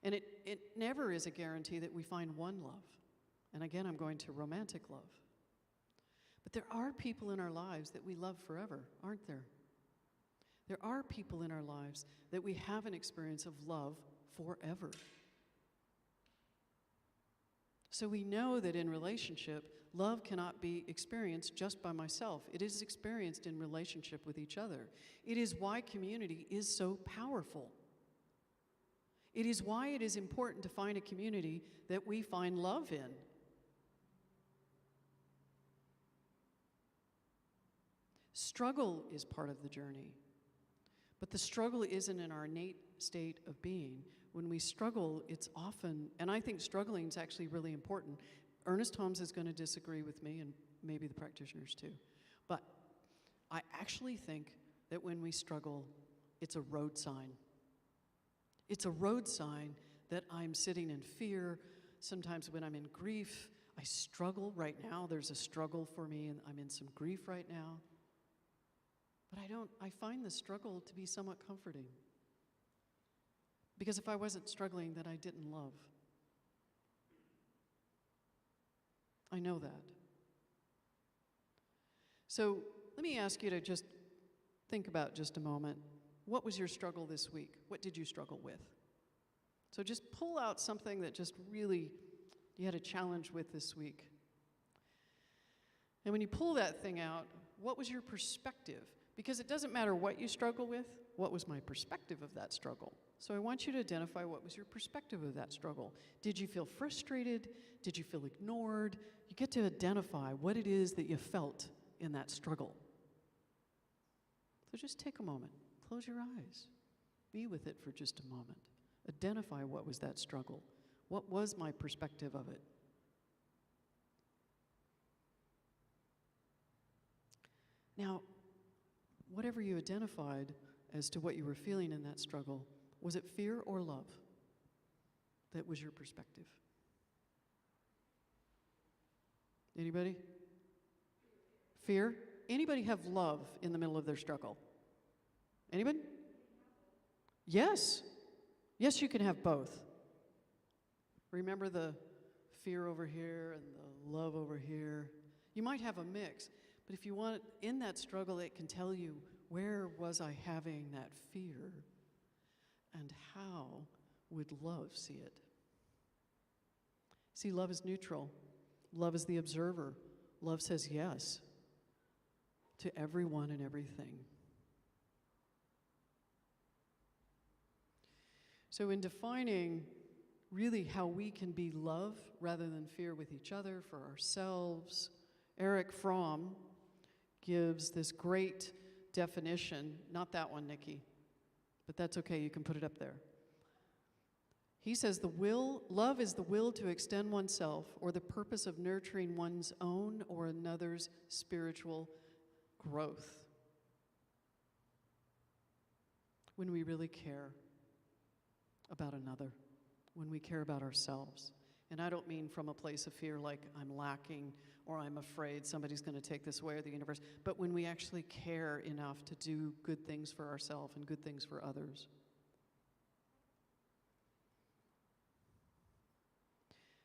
And it never is a guarantee that we find one love. And again, I'm going to romantic love. But there are people in our lives that we love forever, aren't there? There are people in our lives that we have an experience of love forever. So we know that in relationship, love cannot be experienced just by myself. It is experienced in relationship with each other. It is why community is so powerful. It is why it is important to find a community that we find love in. Struggle is part of the journey, but the struggle isn't in our innate state of being. When we struggle, it's often, and I think struggling is actually really important. Ernest Holmes is going to disagree with me, and maybe the practitioners too. But I actually think that when we struggle, it's a road sign. It's a road sign that I'm sitting in fear. Sometimes when I'm in grief, I struggle. Right now, there's a struggle for me, and I'm in some grief right now. But I find the struggle to be somewhat comforting. Because if I wasn't struggling, then I didn't love. I know that. So let me ask you to just think about just a moment. What was your struggle this week? What did you struggle with? So just pull out something that just really you had a challenge with this week. And when you pull that thing out, what was your perspective? Because it doesn't matter what you struggle with, what was my perspective of that struggle? So I want you to identify what was your perspective of that struggle. Did you feel frustrated? Did you feel ignored? You get to identify what it is that you felt in that struggle. So just take a moment. Close your eyes. Be with it for just a moment. Identify what was that struggle. What was my perspective of it? Now, whatever you identified as to what you were feeling in that struggle, was it fear or love that was your perspective? Anybody? Fear? Anybody have love in the middle of their struggle? Anybody? Yes. Yes, you can have both. Remember the fear over here and the love over here? You might have a mix, but if you want, in that struggle, it can tell you, where was I having that fear? And how would love see it? See, love is neutral. Love is the observer. Love says yes to everyone and everything. So in defining really how we can be love rather than fear with each other, for ourselves, Eric Fromm gives this great definition. Not that one, Nikki, but that's okay, you can put it up there. He says love is the will to extend oneself or the purpose of nurturing one's own or another's spiritual growth. When we really care about another, when we care about ourselves. And I don't mean from a place of fear like I'm lacking or I'm afraid somebody's going to take this away or the universe, but when we actually care enough to do good things for ourselves and good things for others.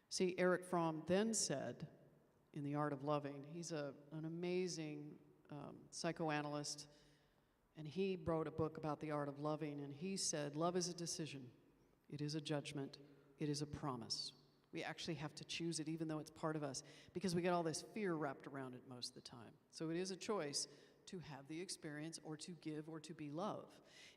See, Eric Fromm then said, in The Art of Loving, he's an amazing psychoanalyst, and he wrote a book about the art of loving, and he said, love is a decision. It is a judgment. It is a promise. We actually have to choose it even though it's part of us because we get all this fear wrapped around it most of the time. So it is a choice to have the experience or to give or to be love.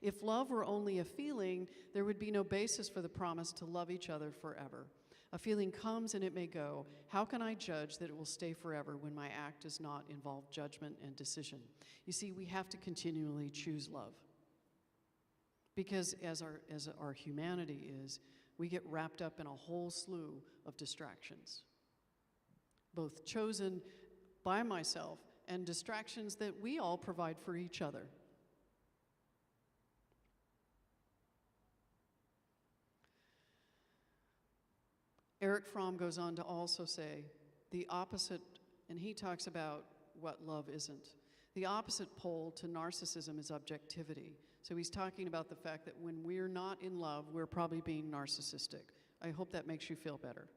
If love were only a feeling, there would be no basis for the promise to love each other forever. A feeling comes and it may go. How can I judge that it will stay forever when my act does not involve judgment and decision? You see, we have to continually choose love. Because as our humanity is, we get wrapped up in a whole slew of distractions, both chosen by myself and distractions that we all provide for each other. Eric Fromm goes on to also say the opposite, and he talks about what love isn't. The opposite pole to narcissism is objectivity. So he's talking about the fact that when we're not in love, we're probably being narcissistic. I hope that makes you feel better.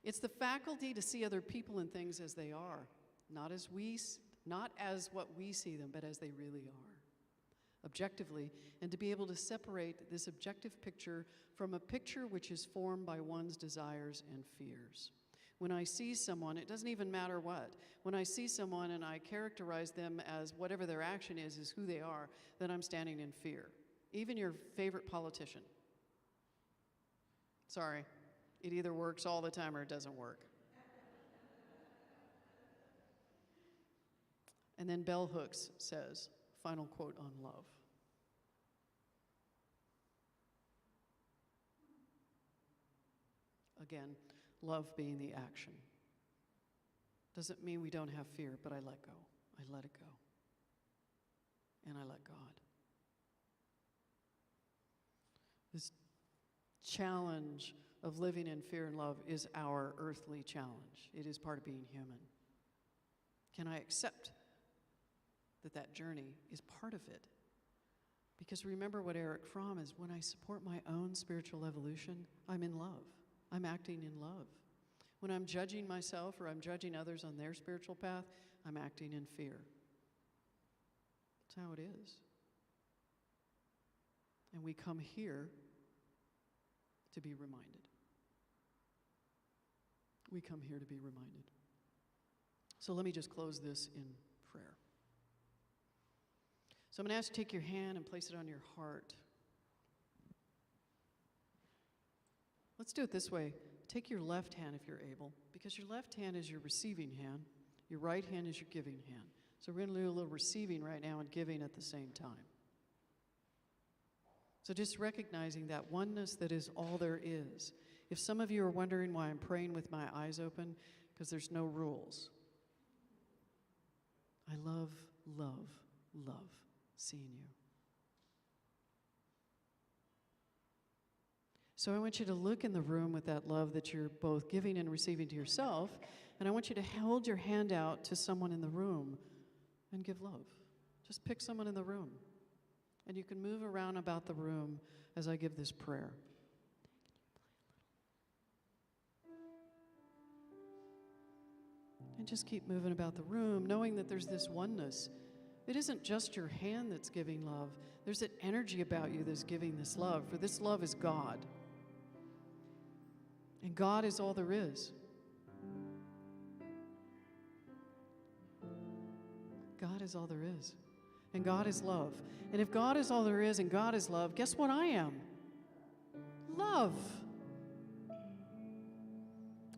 It's the faculty to see other people and things as they are, not as what we see them, but as they really are, objectively, and to be able to separate this objective picture from a picture which is formed by one's desires and fears. When I see someone, it doesn't even matter what. When I see someone and I characterize them as whatever their action is who they are, then I'm standing in fear. Even your favorite politician. Sorry, it either works all the time or it doesn't work. And then Bell Hooks says, final quote on love. Again, love being the action. Doesn't mean we don't have fear, but I let go. I let it go. And I let God. This challenge of living in fear and love is our earthly challenge. It is part of being human. Can I accept that journey is part of it? Because remember what Eric Fromm is, when I support my own spiritual evolution, I'm in love. I'm acting in love. When I'm judging myself or I'm judging others on their spiritual path, I'm acting in fear. That's how it is. And we come here to be reminded. We come here to be reminded. So let me just close this in prayer. So I'm going to ask you to take your hand and place it on your heart. Let's do it this way. Take your left hand if you're able, because your left hand is your receiving hand. Your right hand is your giving hand. So we're going to do a little receiving right now and giving at the same time. So just recognizing that oneness that is all there is. If some of you are wondering why I'm praying with my eyes open, because there's no rules. I love, love, love seeing you. So I want you to look in the room with that love that you're both giving and receiving to yourself, and I want you to hold your hand out to someone in the room and give love. Just pick someone in the room, and you can move around about the room as I give this prayer. And just keep moving about the room, knowing that there's this oneness It isn't just your hand that's giving love. There's an energy about you that's giving this love, for this love is God. And God is all there is. God is all there is. And God is love. And if God is all there is and God is love, guess what I am? Love.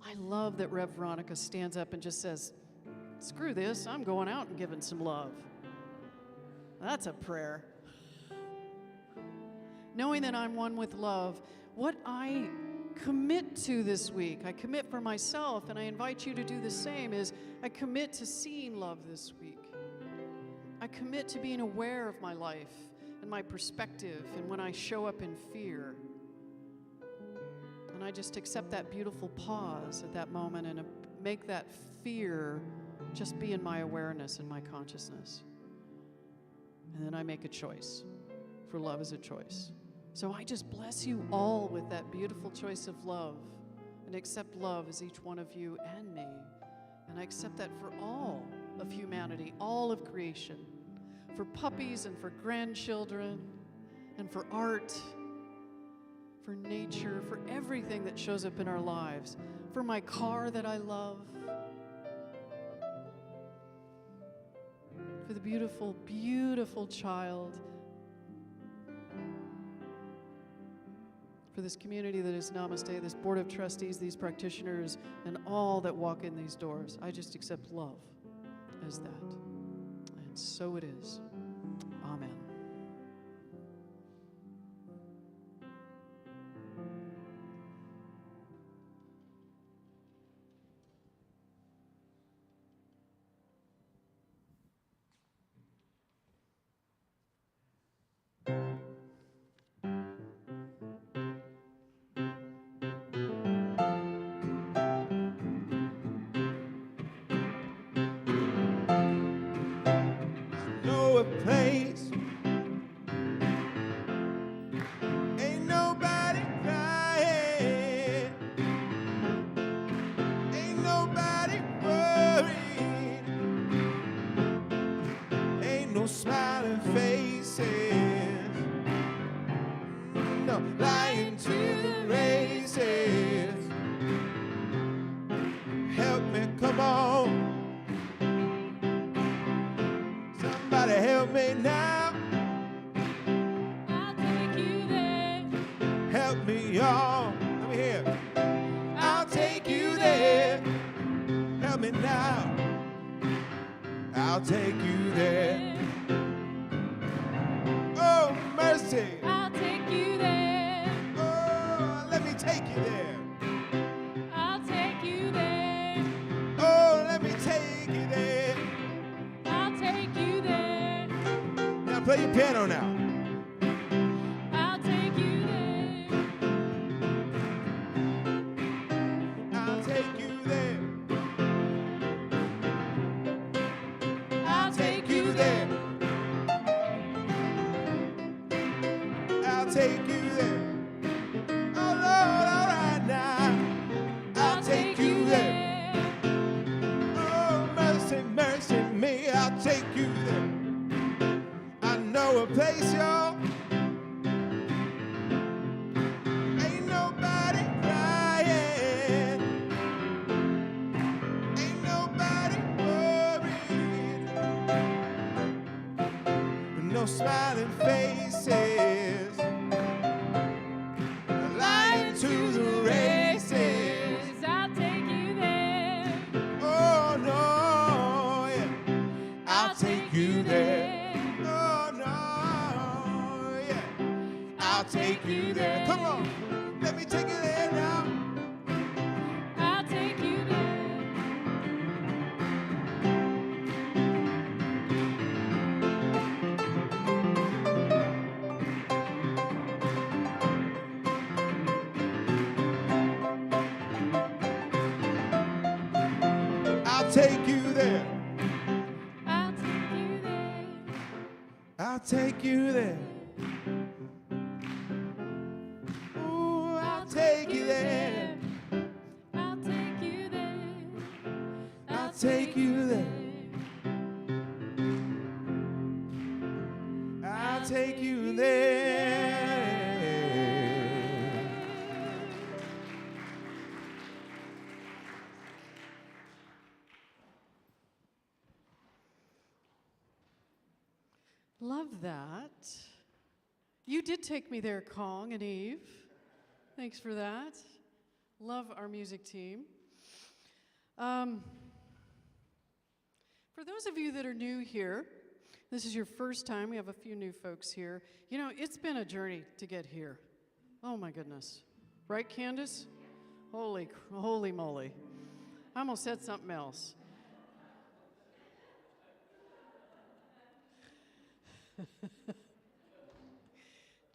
I love that Rev Veronica stands up and just says, screw this, I'm going out and giving some love. That's a prayer. Knowing that I'm one with love, what I commit to this week, I commit for myself, and I invite you to do the same, is I commit to seeing love this week. I commit to being aware of my life and my perspective and when I show up in fear. And I just accept that beautiful pause at that moment and make that fear just be in my awareness and my consciousness. And then I make a choice, for love is a choice. So I just bless you all with that beautiful choice of love and accept love as each one of you and me. And I accept that for all of humanity, all of creation, for puppies and for grandchildren and for art, for nature, for everything that shows up in our lives, for my car that I love, for the beautiful, beautiful child, for this community that is Namaste, this board of trustees, these practitioners, and all that walk in these doors. I just accept love as that. And so it is. Amen. Know a place. Ain't nobody crying. Ain't nobody worried. Ain't no smiling faces. No lying to the races. Help me, come on. Somebody help me now. I'll take you there. Help me on. Let me hear. I'll take you there. Help me now. I'll take you there. Oh, mercy. I'll take you there. Oh, let me take you there. I'll take you there. Oh, let me take you there. I'll take you there. Now play your piano now. I'll take you there. I'll take you there. I'll take you there. I'll take you there. Oh Lord, all right now. I'll take you there. Oh, mercy, mercy me. I'll take you there. I know a place, y'all. Ain't nobody crying. Ain't nobody worried. No smiling faces. Lying to the races. I'll take you there. Oh no, yeah. I'll take you there. Oh no, yeah. I'll take you there. Come on, let me take you there now. I'll take you there. I'll take you there. I'll take you there. I'll take you there. Ooh, I'll take you there. I'll take you there. I'll take you there. take you there. Love that. You did take me there, Kong and Eve. Thanks for that. Love our music team. For those of you that are new here, this is your first time, we have a few new folks here. You know, it's been a journey to get here. Oh my goodness. Right, Candace? Holy moly. I almost said something else.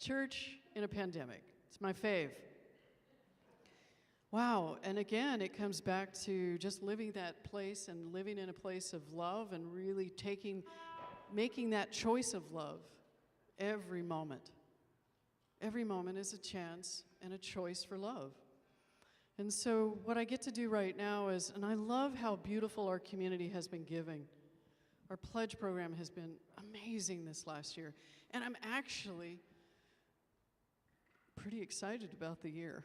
Church in a pandemic. It's my fave. Wow, and again, it comes back to just living that place and living in a place of love and really making that choice of love every moment. Every moment is a chance and a choice for love. And so what I get to do right now is, and I love how beautiful our community has been giving. Our pledge program has been amazing this last year. And I'm actually pretty excited about the year,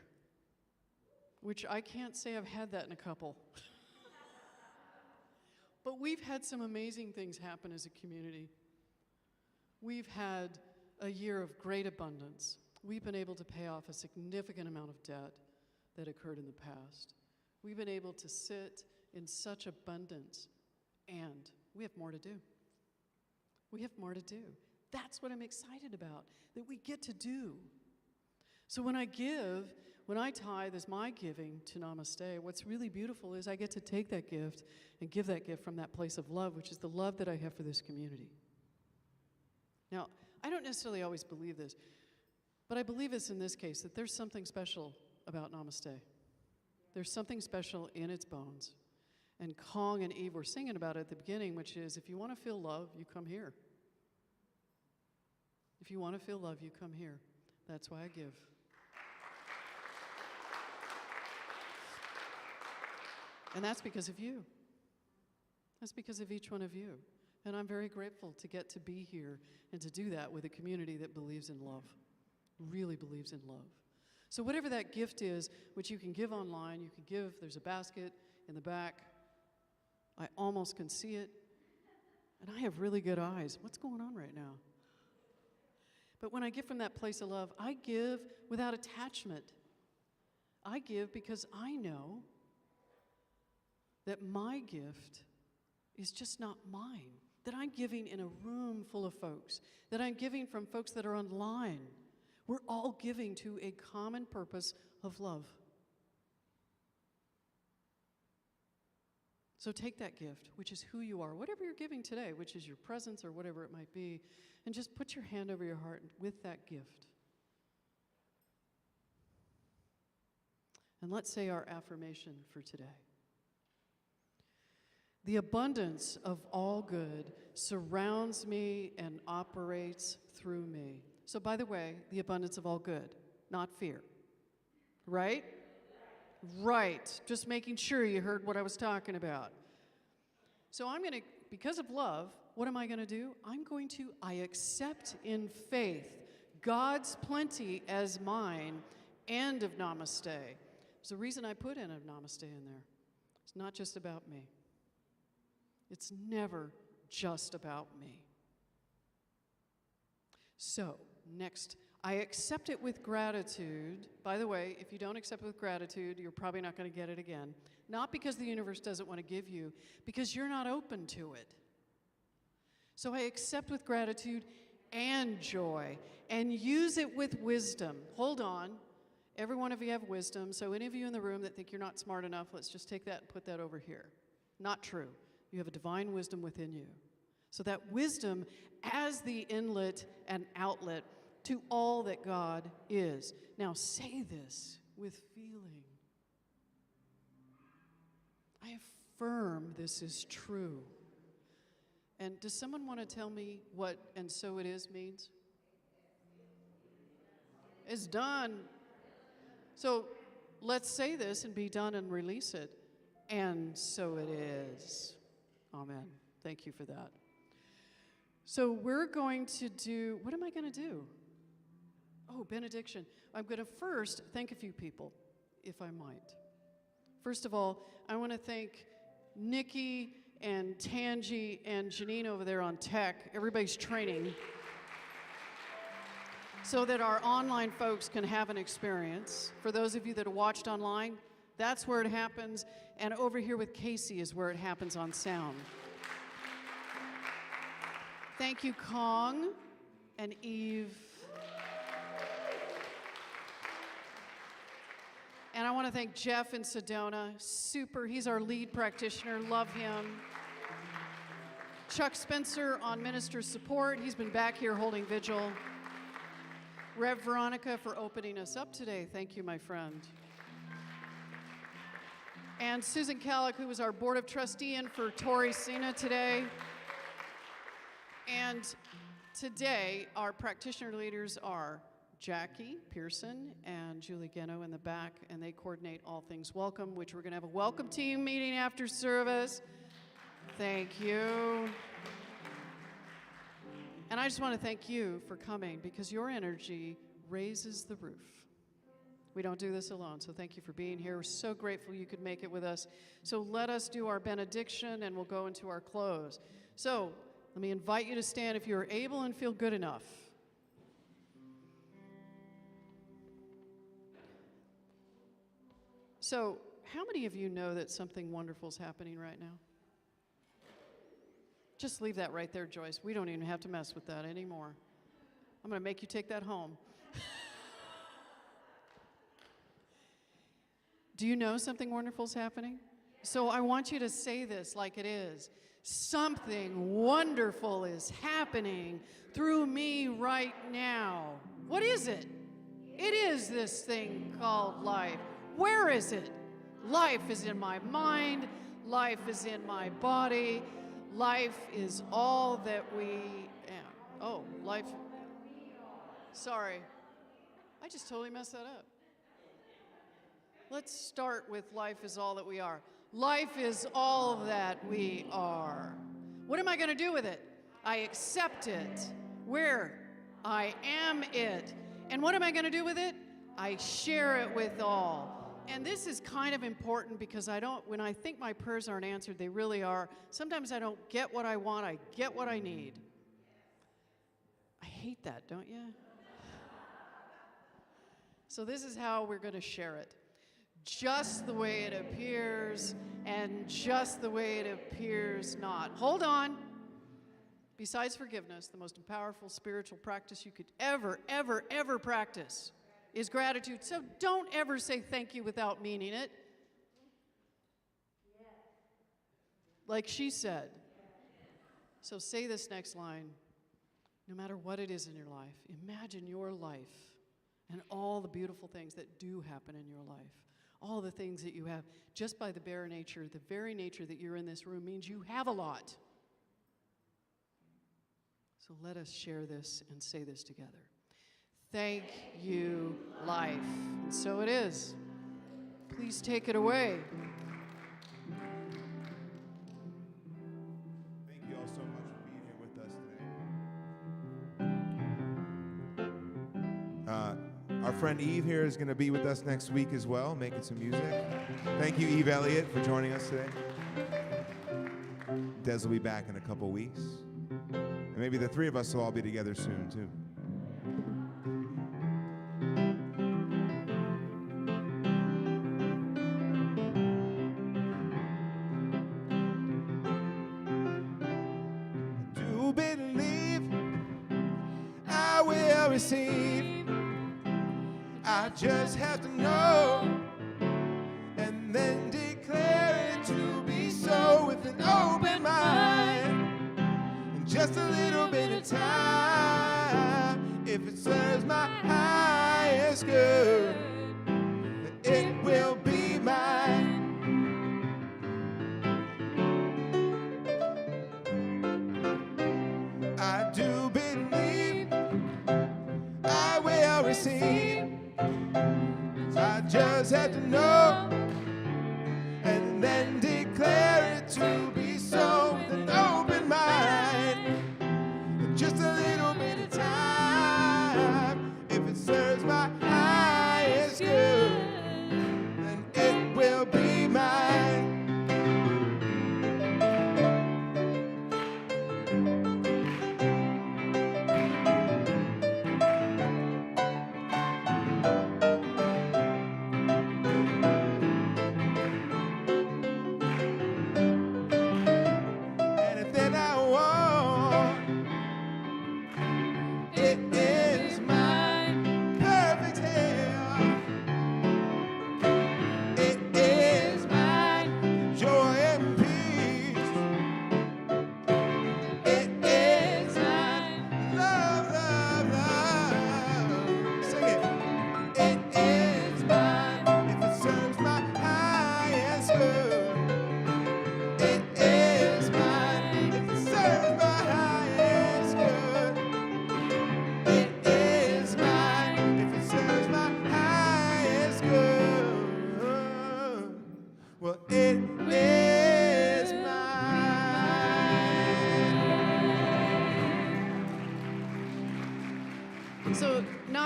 which I can't say I've had that in a couple. But we've had some amazing things happen as a community. We've had a year of great abundance. We've been able to pay off a significant amount of debt that occurred in the past. We've been able to sit in such abundance, and we have more to do. We have more to do. That's what I'm excited about, that we get to do. So when I tithe as my giving to Namaste, what's really beautiful is I get to take that gift and give that gift from that place of love, which is the love that I have for this community. Now, I don't necessarily always believe this, but I believe this in this case, that there's something special about Namaste. There's something special in its bones. And Kong and Eve were singing about it at the beginning, which is, if you want to feel love, you come here. If you want to feel love, you come here. That's why I give. And that's because of you. That's because of each one of you. And I'm very grateful to get to be here and to do that with a community that believes in love, really believes in love. So whatever that gift is, which you can give online, you can give, there's a basket in the back. I almost can see it. And I have really good eyes. What's going on right now? But when I give from that place of love, I give without attachment. I give because I know that my gift is just not mine, that I'm giving in a room full of folks, that I'm giving from folks that are online. We're all giving to a common purpose of love. So take that gift, which is who you are, whatever you're giving today, which is your presence or whatever it might be, and just put your hand over your heart with that gift. And let's say our affirmation for today. The abundance of all good surrounds me and operates through me. So by the way, the abundance of all good, not fear. Right? Right. Just making sure you heard what I was talking about. So because of love, what am I going to do? I accept in faith God's plenty as mine and of Namaste. There's a reason I put in of Namaste in there. It's not just about me. It's never just about me. So, next, I accept it with gratitude. By the way, if you don't accept it with gratitude, you're probably not going to get it again. Not because the universe doesn't want to give you, because you're not open to it. So I accept with gratitude and joy, and use it with wisdom. Hold on. Every one of you have wisdom, so any of you in the room that think you're not smart enough, let's just take that and put that over here. Not true. You have a divine wisdom within you. So that wisdom as the inlet and outlet to all that God is. Now say this with feeling. I affirm this is true. And does someone want to tell me what "and so it is" means? It's done. So let's say this and be done and release it. And so it is. Amen. Thank you for that. So we're going to do, what am I going to do? Oh, benediction. I'm going to first thank a few people, if I might. First of all, I want to thank Nikki and Tangi and Janine over there on tech. Everybody's training so that our online folks can have an experience. For those of you that have watched online, that's where it happens. And over here with Casey is where it happens on sound. Thank you, Kong and Eve. And I want to thank Jeff in Sedona. Super, he's our lead practitioner, love him. Chuck Spencer on minister support. He's been back here holding vigil. Rev Veronica for opening us up today. Thank you, my friend. And Susan Calick, who was our board of trustee in for Tori Sina today. And today, our practitioner leaders are Jackie Pearson and Julie Geno in the back, and they coordinate all things welcome, which we're going to have a welcome team meeting after service. Thank you. And I just want to thank you for coming, because your energy raises the roof. We don't do this alone, so thank you for being here. We're so grateful you could make it with us. So let us do our benediction, and we'll go into our close. So let me invite you to stand if you're able and feel good enough. So how many of you know that something wonderful is happening right now? Just leave that right there, Joyce. We don't even have to mess with that anymore. I'm going to make you take that home. Do you know something wonderful is happening? So I want you to say this like it is. Something wonderful is happening through me right now. What is it? It is this thing called life. Where is it? Life is in my mind. Life is in my body. Life is all that we am. Oh, life. Sorry. I just totally messed that up. Let's start with life is all that we are. Life is all that we are. What am I going to do with it? I accept it. Where? I am it. And what am I going to do with it? I share it with all. And this is kind of important because when I think my prayers aren't answered, they really are. Sometimes I don't get what I want, I get what I need. I hate that, don't you? So this is how we're going to share it. Just the way it appears, and just the way it appears not. Hold on. Besides forgiveness, the most powerful spiritual practice you could ever practice is gratitude. So don't ever say thank you without meaning it. Like she said. So say this next line. No matter what it is in your life, imagine your life and all the beautiful things that do happen in your life. All the things that you have, just by the bare nature, the very nature that you're in this room means you have a lot. So let us share this and say this together. Thank you, life. And so it is. Please take it away. Thank you all so much for being here with us today. Our friend Eve here is going to be with us next week as well, making some music. Thank you, Eve Elliott, for joining us today. Des will be back in a couple weeks. And maybe the three of us will all be together soon, too. I do believe I will receive. I just have to know and then declare it to be so with an open mind. And just a little bit of time, if it serves my highest good, it will be mine. I do believe I will receive. I just have to know and then declare it to be so with an open mind.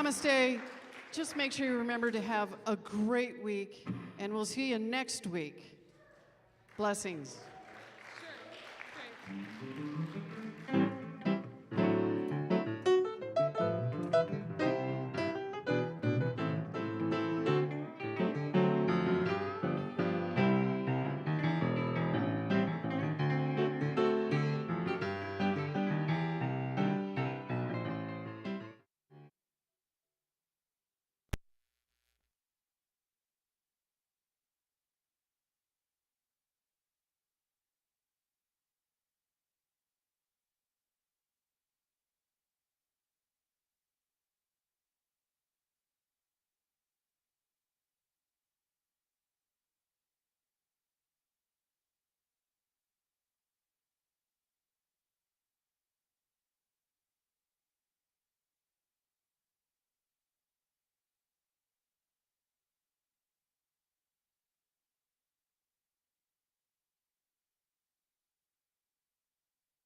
Namaste. Just make sure you remember to have a great week, and we'll see you next week. Blessings. Sure. Great.